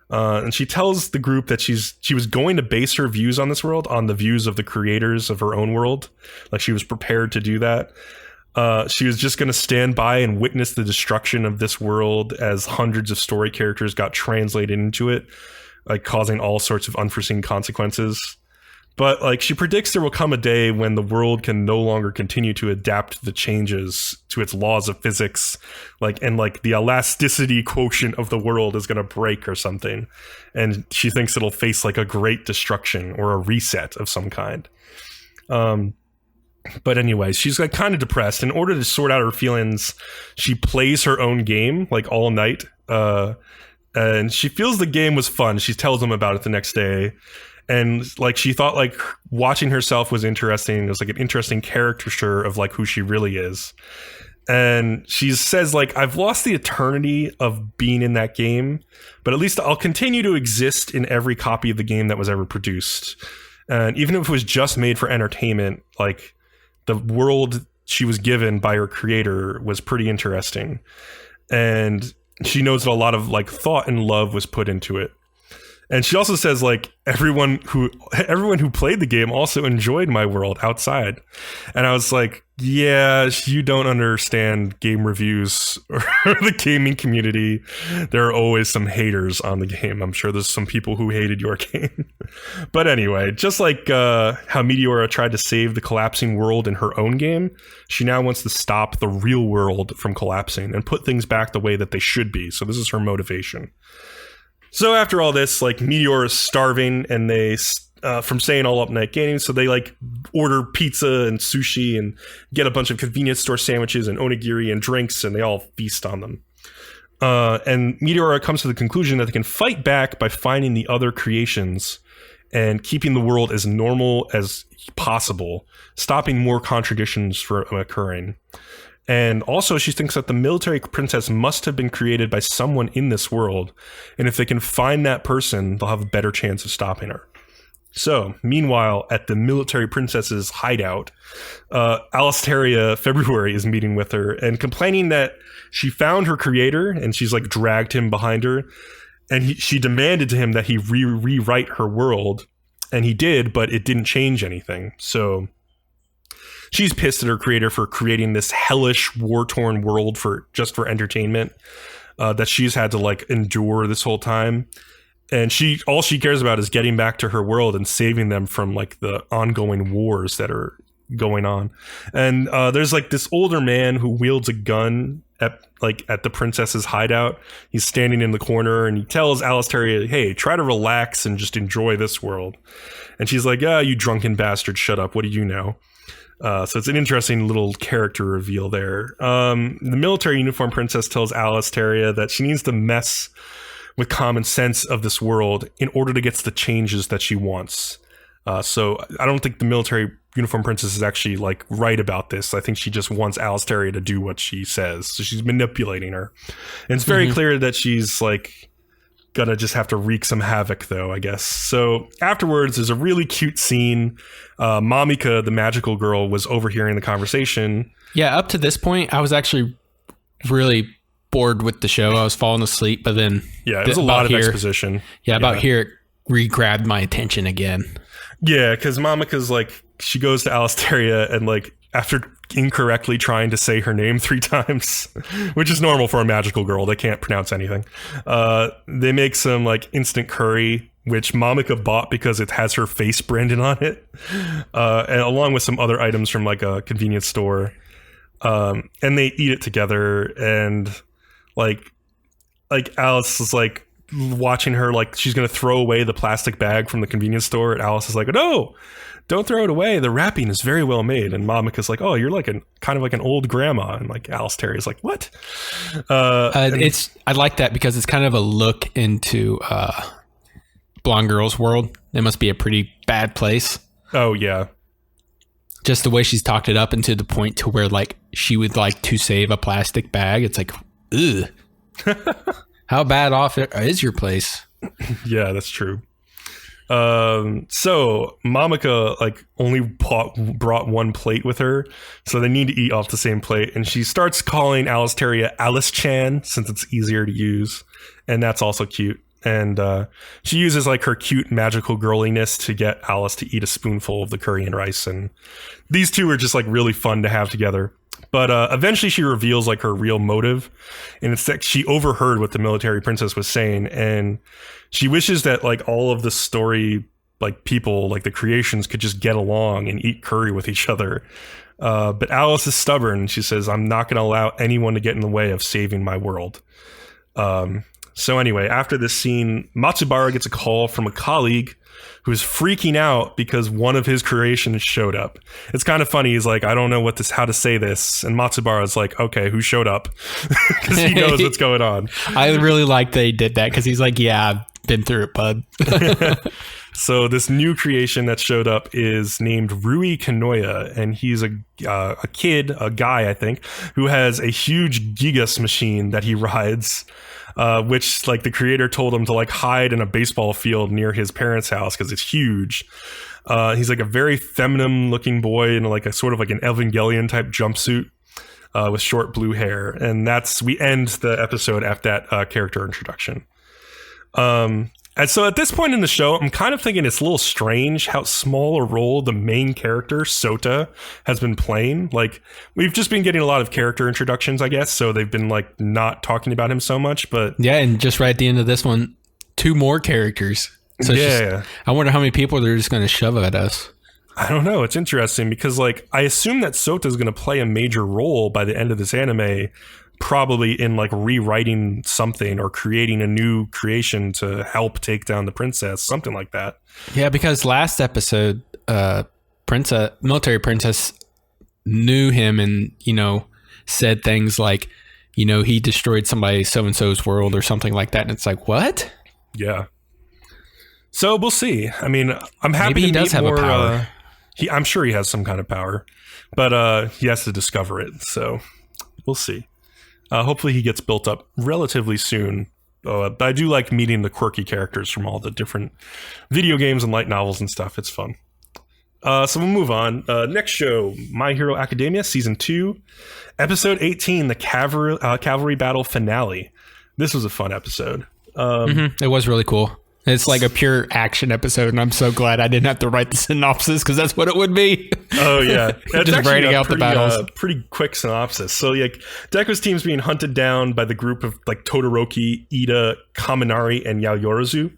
And she tells the group that she was going to base her views on this world on the views of the creators of her own world. Like she was prepared to do that. She was just going to stand by and witness the destruction of this world as hundreds of story characters got translated into it, like causing all sorts of unforeseen consequences. But like she predicts there will come a day when the world can no longer continue to adapt the changes to its laws of physics, and the elasticity quotient of the world is going to break or something. And she thinks it'll face like a great destruction or a reset of some kind. But anyway, she's like kind of depressed. In order to sort out her feelings, she plays her own game like all night. And she feels the game was fun. She tells them about it the next day. And like she thought like watching herself was interesting. It was like an interesting caricature of like who she really is. And she says like, I've lost the eternity of being in that game, but at least I'll continue to exist in every copy of the game that was ever produced. And even if it was just made for entertainment, like the world she was given by her creator was pretty interesting. And she knows that a lot of like thought and love was put into it. And she also says like everyone who played the game also enjoyed my world outside. And I was like, yeah, you don't understand game reviews or the gaming community. There are always some haters on the game. I'm sure there's some people who hated your game. But anyway, just like how Meteora tried to save the collapsing world in her own game, she now wants to stop the real world from collapsing and put things back the way that they should be. So this is her motivation. So after all this, like Meteor is starving, and they from staying all up night gaming, so they like order pizza and sushi and get a bunch of convenience store sandwiches and onigiri and drinks, and they all feast on them. And Meteora comes to the conclusion that they can fight back by finding the other creations and keeping the world as normal as possible, stopping more contradictions from occurring. And also, she thinks that the military princess must have been created by someone in this world. And if they can find that person, they'll have a better chance of stopping her. So, meanwhile, at the military princess's hideout, Alistaria February is meeting with her and complaining that she found her creator and she's like dragged him behind her. And she demanded to him that he rewrite her world. And he did, but it didn't change anything. So she's pissed at her creator for creating this hellish, war-torn world just for entertainment that she's had to like endure this whole time. And all she cares about is getting back to her world and saving them from like the ongoing wars that are going on. And there's like this older man who wields a gun at the princess's hideout. He's standing in the corner and he tells Alistaria, hey, try to relax and just enjoy this world. And she's like, you drunken bastard, shut up. What do you know? So it's an interesting little character reveal there. The military uniform princess tells Alistaria that she needs to mess with common sense of this world in order to get the changes that she wants. So I don't think the military uniform princess is actually like right about this. I think she just wants Alistaria to do what she says. So she's manipulating her. And it's very clear that she's like gonna just have to wreak some havoc though, I guess. So afterwards, there's a really cute scene. Mamika, the magical girl, was overhearing the conversation. Yeah, up to this point, I was actually really bored with the show. I was falling asleep, but then there's a lot of exposition. About here it re-grabbed my attention again. Yeah, because Mamika's like, she goes to Alistaria and like after incorrectly trying to say her name 3 times, which is normal for a magical girl, they can't pronounce anything. They make some like instant curry, which Mamika bought because it has her face branded on it, and along with some other items from like a convenience store. And they eat it together, and like Alice is like watching her like she's gonna throw away the plastic bag from the convenience store, and Alice is like, no, don't throw it away, the wrapping is very well made. And Mamika's like, oh, you're like kind of like an old grandma. And like Alistaria is like, what? I like that because it's kind of a look into blonde girl's world. It must be a pretty bad place. Oh yeah, just the way she's talked it up, and to the point to where like she would like to save a plastic bag. It's like, ugh. How bad off is your place? Yeah, that's true. So Mamika like only brought 1 plate with her, so they need to eat off the same plate. And she starts calling Alistaria Alice-chan since it's easier to use, and that's also cute. And she uses like her cute magical girliness to get Alice to eat a spoonful of the curry and rice. And these two are just like really fun to have together. But eventually she reveals like her real motive, and it's that she overheard what the military princess was saying, and she wishes that like all of the story like people, like the creations, could just get along and eat curry with each other. But Alice is stubborn. She says, I'm not going to allow anyone to get in the way of saving my world. So anyway, after this scene, Matsubara gets a call from a colleague who is freaking out because one of his creations showed up. It's kind of funny. He's like, I don't know how to say this. And Matsubara's like, okay, who showed up? Because he knows what's going on. I really like they did that because he's like, yeah, I've been through it, bud. So this new creation that showed up is named Rui Kanoya, and he's a guy, I think, who has a huge Gigas machine that he rides, which like the creator told him to like hide in a baseball field near his parents' house because it's huge. He's like a very feminine looking boy in like a sort of like an Evangelion type jumpsuit with short blue hair. And we end the episode after that character introduction. And so at this point in the show, I'm kind of thinking it's a little strange how small a role the main character, Sota, has been playing. Like, we've just been getting a lot of character introductions, I guess, so they've been, like, not talking about him so much, but... Yeah, and just right at the end of this one, 2 more characters. So yeah. I wonder how many people they're just going to shove at us. I don't know. It's interesting because, like, I assume that Sota is going to play a major role by the end of this anime, probably in like rewriting something or creating a new creation to help take down the princess, something like that. Yeah, because last episode, military princess knew him and, you know, said things like, you know, he destroyed somebody so-and-so's world or something like that. And it's like, what? Yeah. So we'll see. I mean, I'm happy maybe he does have more, a power. I'm sure he has some kind of power, but he has to discover it. So We'll see. Hopefully he gets built up relatively soon. But I do like meeting the quirky characters from all the different video games and light novels and stuff. It's fun. So we'll move on. Next show, My Hero Academia, Season 2, Episode 18, the Cavalry Battle Finale. This was a fun episode. It was really cool. It's like a pure action episode, and I'm so glad I didn't have to write the synopsis, because that's what it would be. Oh, yeah. Just writing out the battles. Pretty quick synopsis. So, like, Deku's team's being hunted down by the group of, like, Todoroki, Ida, Kaminari, and Yaoyorozu.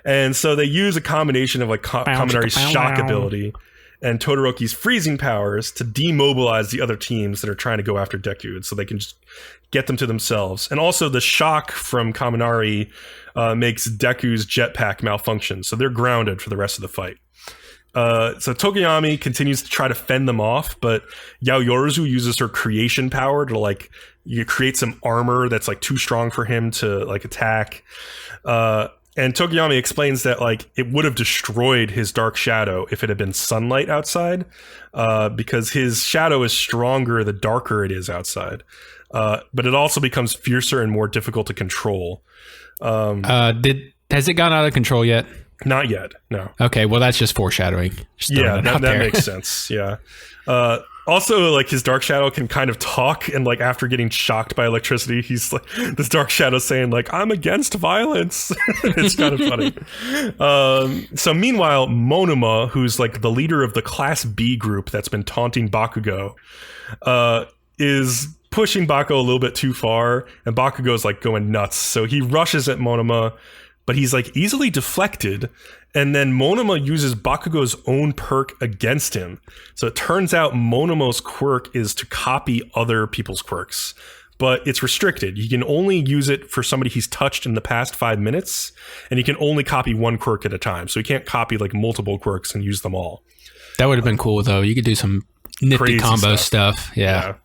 And so they use a combination of, like, Kaminari's shock ability and Todoroki's freezing powers to demobilize the other teams that are trying to go after Deku, and so they can just get them to themselves. And also the shock from Kaminari makes Deku's jetpack malfunction, so they're grounded for the rest of the fight. So Tokoyami continues to try to fend them off, but Yaoyorozu uses her creation power to, like, you create some armor that's, like, too strong for him to, like, attack. And Tokoyami explains that, like, it would have destroyed his dark shadow if it had been sunlight outside, because his shadow is stronger the darker it is outside. But it also becomes fiercer and more difficult to control. Has it gone out of control yet? Not yet, no. Okay, well, that's just foreshowing. That makes sense, yeah. Also, like, his dark shadow can kind of talk, and, like, after getting shocked by electricity, he's like, this dark shadow saying, like, I'm against violence. It's kind of funny. So meanwhile, Monoma, who's, like, the leader of the Class B group that's been taunting Bakugo, is pushing Bakugo a little bit too far, and Bakugo's, like, going nuts. So he rushes at Monoma, but he's, like, easily deflected, and then Monoma uses Bakugo's own perk against him. So it turns out Monoma's quirk is to copy other people's quirks, but it's restricted. He can only use it for somebody he's touched in the past 5 minutes, and he can only copy one quirk at a time. So he can't copy, like, multiple quirks and use them all. That would have been cool, though. You could do some nifty combo stuff. Yeah.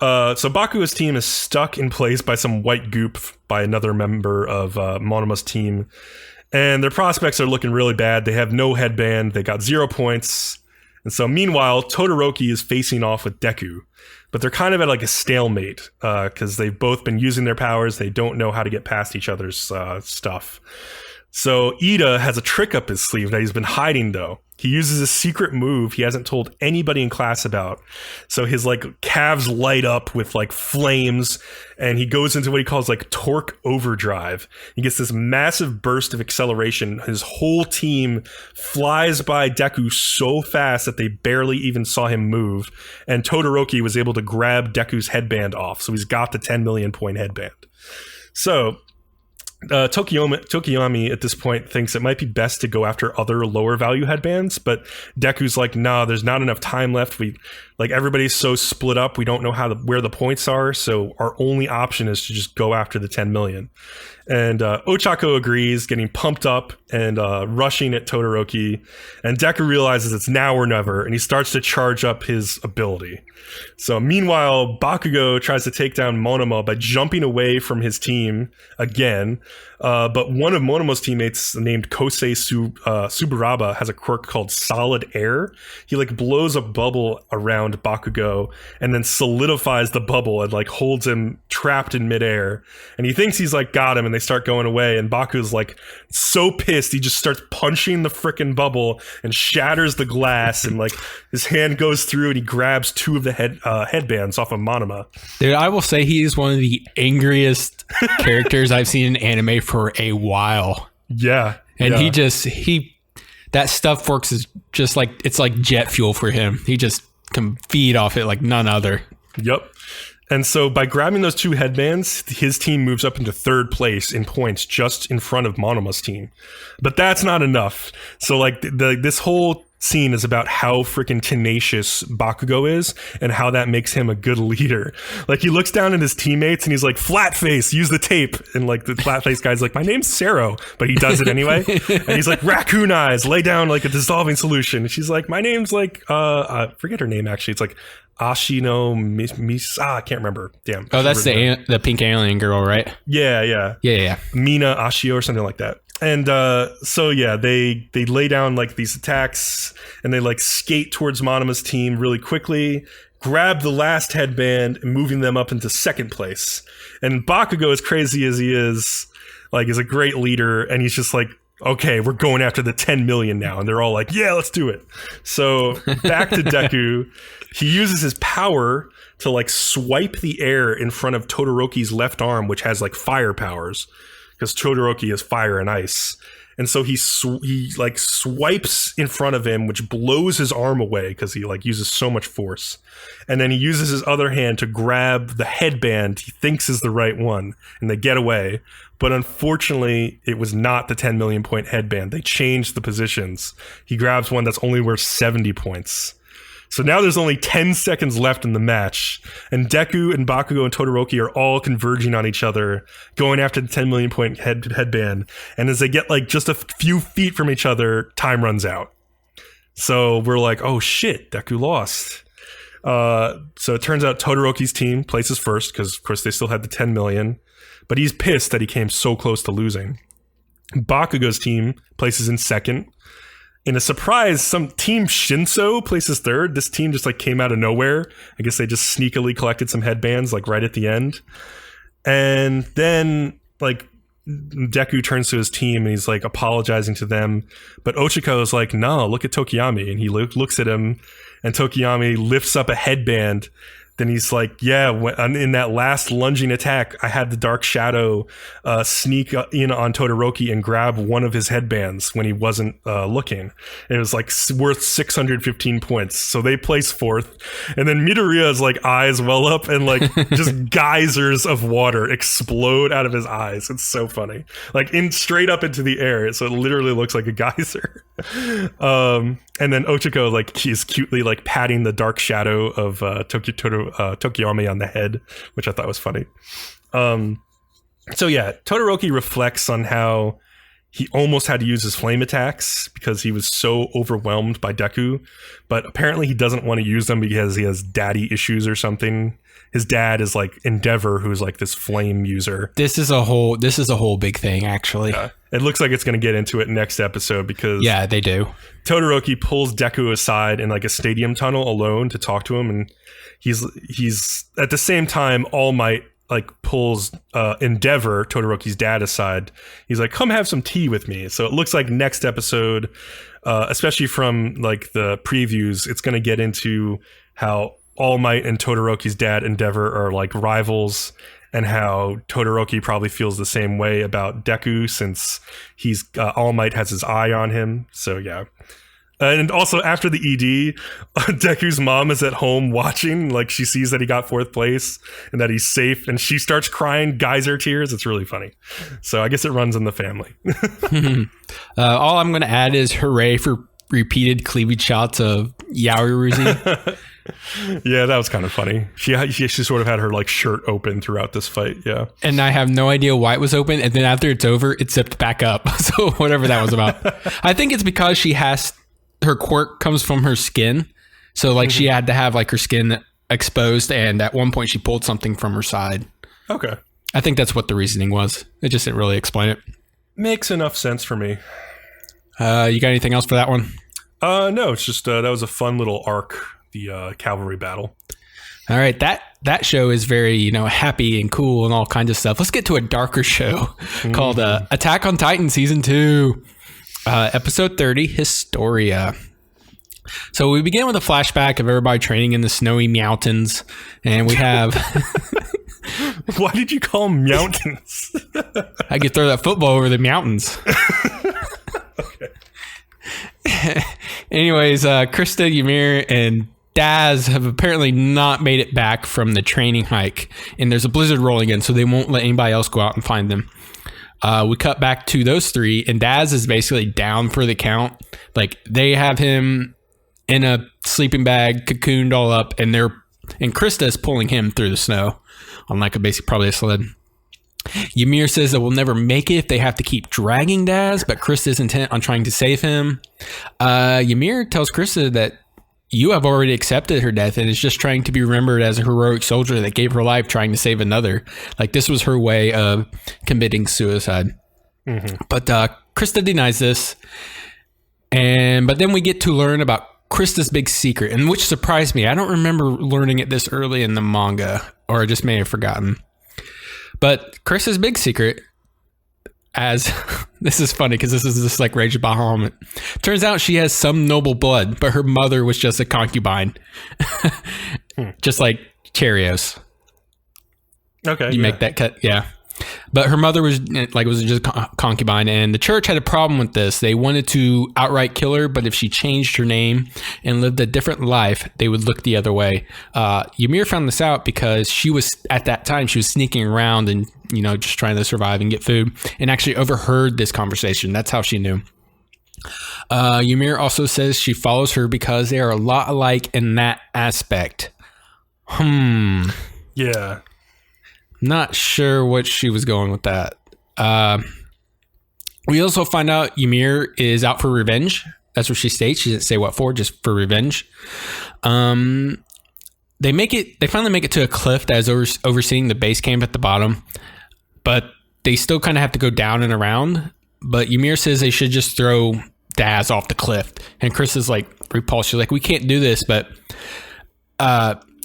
So Bakugo's team is stuck in place by some white goop by another member of Monoma's team. And their prospects are looking really bad. They have no headband. They got 0 points. And so meanwhile, Todoroki is facing off with Deku. But they're kind of at, like, a stalemate because they've both been using their powers. They don't know how to get past each other's stuff. So Ida has a trick up his sleeve that he's been hiding, though. He uses a secret move he hasn't told anybody in class about. So his, like, calves light up with, like, flames, and he goes into what he calls, like, torque overdrive. He gets this massive burst of acceleration. His whole team flies by Deku so fast that they barely even saw him move. And Todoroki was able to grab Deku's headband off. So he's got the 10 million point headband. So Tokoyami at this point thinks it might be best to go after other lower value headbands, but Deku's like, nah, there's not enough time left. Everybody's so split up, we don't know where the points are, so our only option is to just go after the 10 million. And Ochako agrees, getting pumped up and rushing at Todoroki. And Deku realizes it's now or never, and he starts to charge up his ability. So meanwhile, Bakugo tries to take down Monoma by jumping away from his team again. But one of Monoma's teammates named Kosei Subaraba has a quirk called Solid Air. He, like, blows a bubble around Bakugo and then solidifies the bubble and, like, holds him trapped in midair. And he thinks he's, like, got him, and they start going away. And Bakugo's, like, so pissed he just starts punching the frickin' bubble and shatters the glass. And, like, his hand goes through and he grabs 2 of the headbands off of Monoma. Dude, I will say he is one of the angriest characters I've seen in anime for a while. Yeah. And that stuff works as just like, it's like jet fuel for him. He just can feed off it like none other. Yep. And so by grabbing those 2 headbands, his team moves up into 3rd place in points, just in front of Monoma's team. But that's not enough. So, like, this whole scene is about how freaking tenacious Bakugo is and how that makes him a good leader. Like, he looks down at his teammates and he's like, flat face, use the tape. And, like, the flat face guy's like, my name's Sero, but he does it anyway. And he's like, raccoon eyes, lay down like a dissolving solution. And she's like, my name's like, I forget her name actually. It's like Ashino I can't remember. Damn. Oh, that's the pink alien girl, right? Yeah. Mina Ashio or something like that. And so yeah, they lay down, like, these attacks, and they, like, skate towards Monoma's team really quickly, grab the last headband, moving them up into second place. And Bakugo, as crazy as he is a great leader, and he's just like, okay, we're going after the 10 million now. And they're all like, yeah, let's do it. So back to Deku. He uses his power to like swipe the air in front of Todoroki's left arm, which has like fire powers, because Todoroki is fire and ice. And so he swipes in front of him, which blows his arm away because he like uses so much force. And then he uses his other hand to grab the headband he thinks is the right one, and they get away. But unfortunately, it was not the 10 million point headband. They changed the positions. He grabs one that's only worth 70 points. So now there's only 10 seconds left in the match, and Deku and Bakugo and Todoroki are all converging on each other, going after the 10 million point headband. And as they get like just a few feet from each other, time runs out. So we're like, oh shit, Deku lost. So it turns out Todoroki's team places first, because of course they still had the 10 million, but he's pissed that he came so close to losing. Bakugo's team places in second. In a surprise, some team Shinso places third. This team just like came out of nowhere. I guess they just sneakily collected some headbands like right at the end. And then like Deku turns to his team and he's like apologizing to them. But Ochako is like, no, look at Tokiyami. And he looks at him, and Tokiyami lifts up a headband. Then he's like, yeah, in that last lunging attack, I had the Dark Shadow sneak in on Todoroki and grab one of his headbands when he wasn't looking. And it was like worth 615 points. So they place fourth. And then Midoriya's like eyes well up and like just geysers of water explode out of his eyes. It's so funny. Like straight up into the air. So it literally looks like a geyser. And then Ochako, like, he's cutely like patting the Dark Shadow of Tokiyami on the head, which I thought was funny. So yeah, Todoroki reflects on how he almost had to use his flame attacks because he was so overwhelmed by Deku, but apparently he doesn't want to use them because he has daddy issues or something. His dad is like Endeavor, who's like this flame user. This is a whole big thing, actually. It looks like it's going to get into it next episode because they do. Todoroki pulls Deku aside in like a stadium tunnel alone to talk to him, and he's at the same time All Might like pulls Endeavor, Todoroki's dad, aside. He's like, come have some tea with me. So it looks like next episode, especially from like the previews, it's going to get into how All Might and Todoroki's dad Endeavor are like rivals, and how Todoroki probably feels the same way about Deku since he's All Might has his eye on him. So yeah. And also after the ED, Deku's mom is at home watching, like she sees that he got fourth place and that he's safe, and she starts crying geyser tears. It's really funny. So I guess it runs in the family. All I'm going to add is hooray for repeated cleavage shots of Yaoyuruzi. Yeah, that was kind of funny. She sort of had her like shirt open throughout this fight. Yeah, and I have no idea why it was open, and then after it's over, it zipped back up. So whatever that was about. I think it's because her quirk comes from her skin, so like she had to have like her skin exposed, and at one point she pulled something from her side. Okay, I think that's what the reasoning was. It just didn't really explain it. Makes enough sense for me. You got anything else for that one? No, it's just that was a fun little arc, the cavalry battle. All right, that show is very, happy and cool and all kinds of stuff. Let's get to a darker show called Attack on Titan Season 2, Episode 30, Historia. So we begin with a flashback of everybody training in the snowy mountains, and we have... Why did you call them mountains? I could throw that football over the mountains. Anyways, Krista, Ymir, and Daz have apparently not made it back from the training hike, and there's a blizzard rolling in, so they won't let anybody else go out and find them. We cut back to those three, and Daz is basically down for the count. Like, they have him in a sleeping bag, cocooned all up, and Krista is pulling him through the snow on like probably a sled. Ymir says that we'll never make it if they have to keep dragging Daz, but Krista is intent on trying to save him. Ymir tells Krista that you have already accepted her death and is just trying to be remembered as a heroic soldier that gave her life trying to save another. Like, this was her way of committing suicide. Mm-hmm. But Krista denies this. But then we get to learn about Krista's big secret, and which surprised me. I don't remember learning it this early in the manga, or I just may have forgotten. But Krista's big secret, as this is funny because this is just like Rage of Bahamut. Turns out she has some noble blood, but her mother was just a concubine, just like Cheerios. Okay, you make that cut, yeah. But her mother was just a concubine, and the church had a problem with this. They wanted to outright kill her, but if she changed her name and lived a different life, they would look the other way. Ymir found this out because she was, at that time, she was sneaking around and, just trying to survive and get food, and actually overheard this conversation. That's how she knew. Ymir also says she follows her because they are a lot alike in that aspect. Yeah. Not sure what she was going with that. We also find out Ymir is out for revenge. That's what she states. She didn't say what for, just for revenge. They finally make it to a cliff that is overseeing the base camp at the bottom, but they still kind of have to go down and around. But Ymir says they should just throw Daz off the cliff. And Chris is like repulsed. She's like, we can't do this, but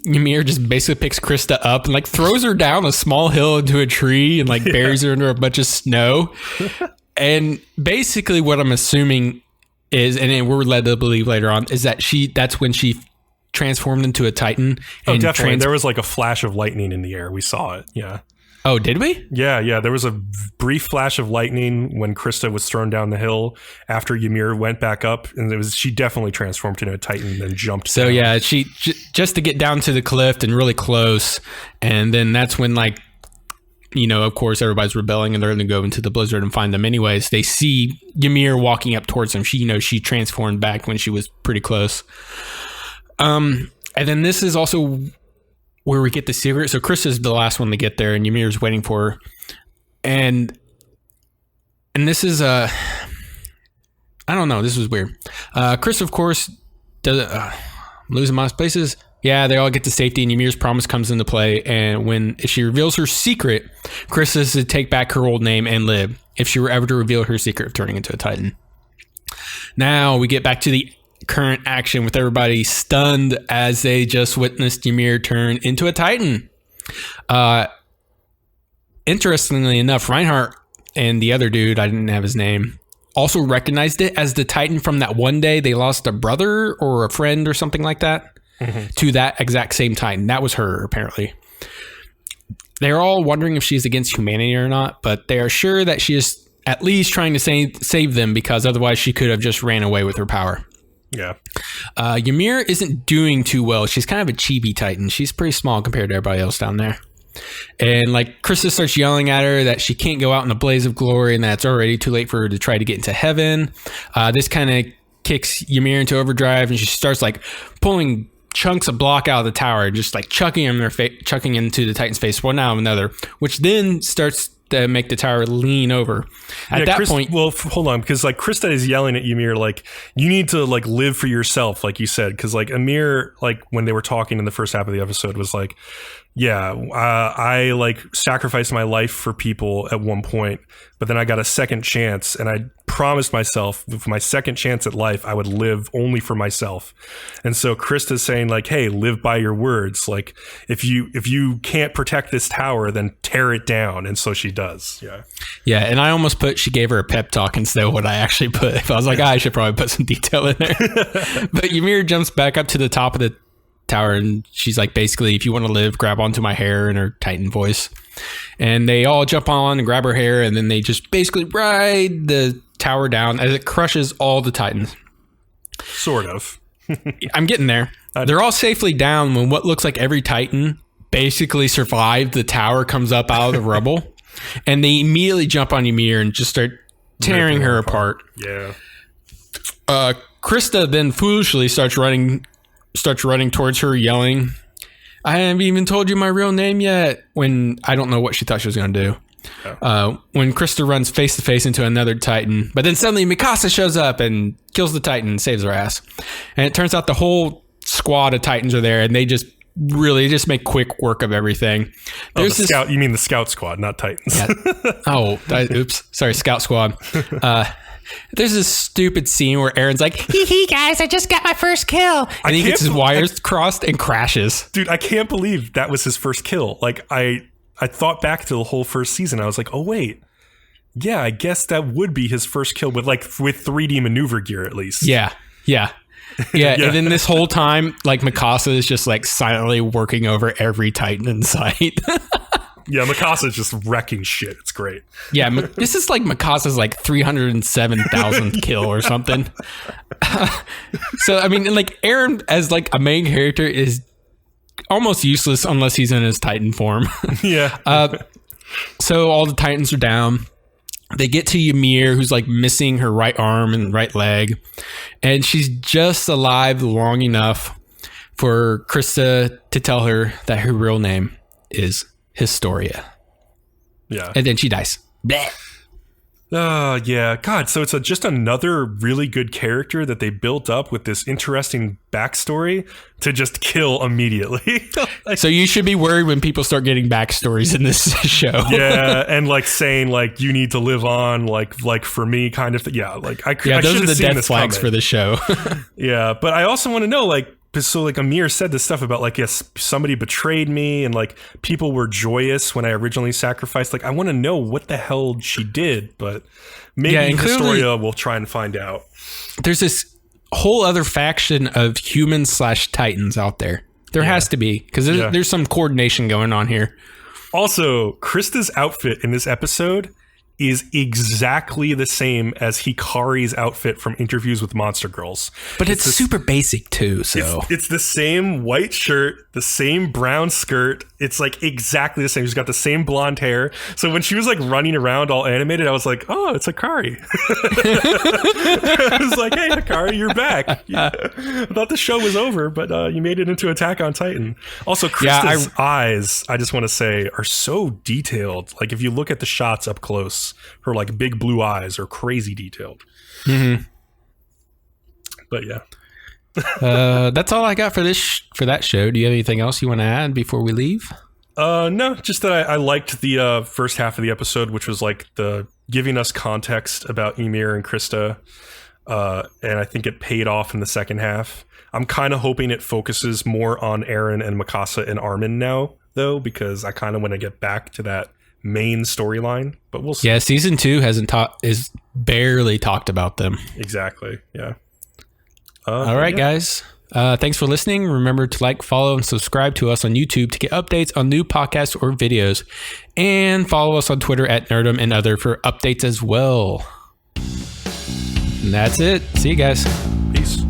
Ymir just basically picks Krista up and like throws her down a small hill into a tree and like buries her under a bunch of snow. And basically what I'm assuming is, and we're led to believe later on, is that that's when she transformed into a Titan. Oh, definitely. There was like a flash of lightning in the air. We saw it. Yeah. Oh, did we? Yeah. There was a brief flash of lightning when Krista was thrown down the hill after Ymir went back up, and she definitely transformed into a Titan and then jumped down. Yeah, she just to get down to the cliff and really close, and then that's when of course everybody's rebelling and they're going to go into the blizzard and find them anyways. They see Ymir walking up towards them. She transformed back when she was pretty close. And then this is also where we get the secret. So Chris is the last one to get there, and Ymir's waiting for her. And this is I don't know. This was weird. Chris, of course, does losing my places. Yeah, they all get to safety, and Ymir's promise comes into play. And if she reveals her secret, Chris is to take back her old name and live. If she were ever to reveal her secret of turning into a Titan. Now we get back to the current action with everybody stunned as they just witnessed Ymir turn into a Titan. Interestingly enough, Reinhardt and the other dude, I didn't have his name, also recognized it as the Titan from that one day they lost a brother or a friend or something like that to that exact same Titan. That was her, apparently. They're all wondering if she's against humanity or not, but they are sure that she is at least trying to save them, because otherwise she could have just ran away with her power. Yeah. Ymir isn't doing too well. She's kind of a chibi Titan. She's pretty small compared to everybody else down there. And Krista starts yelling at her that she can't go out in a blaze of glory and that it's already too late for her to try to get into heaven. This kind of kicks Ymir into overdrive, and she starts pulling chunks of block out of the tower, just chucking into the Titan's face one out of another, which then starts to make the tower lean over. At that point, well, hold on, because Krista is yelling at Ymir you need to live for yourself, like you said, because Ymir, when they were talking in the first half of the episode, was I sacrificed my life for people at one point, but then I got a second chance, and I promised myself with my second chance at life I would live only for myself. And so Krista's saying hey, live by your words. If you can't protect this tower, then tear it down. And so she does. Yeah. And I almost put she gave her a pep talk instead of what I actually put. If I was I should probably put some detail in there. But Ymir jumps back up to the top of the tower, and she's basically, if you want to live, grab onto my hair, in her Titan voice. And they all jump on and grab her hair, and then they just basically ride the tower down as it crushes all the Titans. Sort of. I'm getting there. They're all safely down when what looks like every Titan basically survived. The tower comes up out of the rubble, and they immediately jump on Ymir and just start tearing her apart. Yeah. Krista then foolishly starts running towards her, yelling, "I haven't even told you my real name yet," when I don't know what she thought she was going to do. When Krista runs face to face into another Titan, but then suddenly Mikasa shows up and kills the Titan and saves her ass. And it turns out the whole squad of Titans are there, and they just make quick work of everything. Scout, you mean the Scout Squad, not Titans. Yeah. Oops. Sorry, Scout Squad. There's this stupid scene where Aaron's like, hee guys, I just got my first kill. And he gets his wires crossed and crashes. Dude, I can't believe that was his first kill. Like, I thought back to the whole first season. I was like, oh, wait. Yeah, I guess that would be his first kill with 3D maneuver gear, at least. Yeah. And then this whole time, like, Mikasa is just, like, silently working over every Titan in sight. Yeah, Mikasa's just wrecking shit. It's great. Yeah, this is like Mikasa's like 307,000th kill or something. So, I mean, like Aaron as like a main character is almost useless unless he's in his Titan form. Yeah. So all the Titans are down. They get to Ymir, who's like missing her right arm and right leg. And she's just alive long enough for Krista to tell her that her real name is Historia. Yeah. And then she dies. Blech. Yeah. God, so it's just another really good character that they built up with this interesting backstory to just kill immediately. So you should be worried when people start getting backstories in this show. Yeah, and like saying like you need to live on like for me kind of thing. Yeah, like I those are the death flags for the show. Yeah, but I also want to know like, so like Ymir said this stuff about like, yes, somebody betrayed me and like people were joyous when I originally sacrificed. Like I want to know what the hell she did, but maybe Historia will try and find out. There's this whole other faction of humans / Titans out there. There has to be, because there's some coordination going on here. Also, Krista's outfit in this episode is exactly the same as Hikari's outfit from Interviews with Monster Girls. But it's super basic too, so... It's the same white shirt, the same brown skirt. It's like exactly the same. She's got the same blonde hair. So when she was like running around all animated, I was like, oh, it's Hikari. I was like, hey, Hikari, you're back. Yeah. I thought the show was over, but you made it into Attack on Titan. Also, Krista's eyes, I just want to say, are so detailed. Like if you look at the shots up close, her like big blue eyes are crazy detailed. Mm-hmm. But yeah. That's all I got for that show. Do you have anything else you want to add before we leave? No, just that I liked the first half of the episode, which was like the giving us context about Ymir and Krista. And I think it paid off in the second half. I'm kind of hoping it focuses more on Eren and Mikasa and Armin now, though, because I kind of want to get back to that main storyline, but we'll see. Yeah, season 2 is barely talked about them. Exactly. Yeah. All right, guys. Thanks for listening. Remember to like, follow, and subscribe to us on YouTube to get updates on new podcasts or videos. And follow us on Twitter at Nerdom and other for updates as well. And that's it. See you guys. Peace.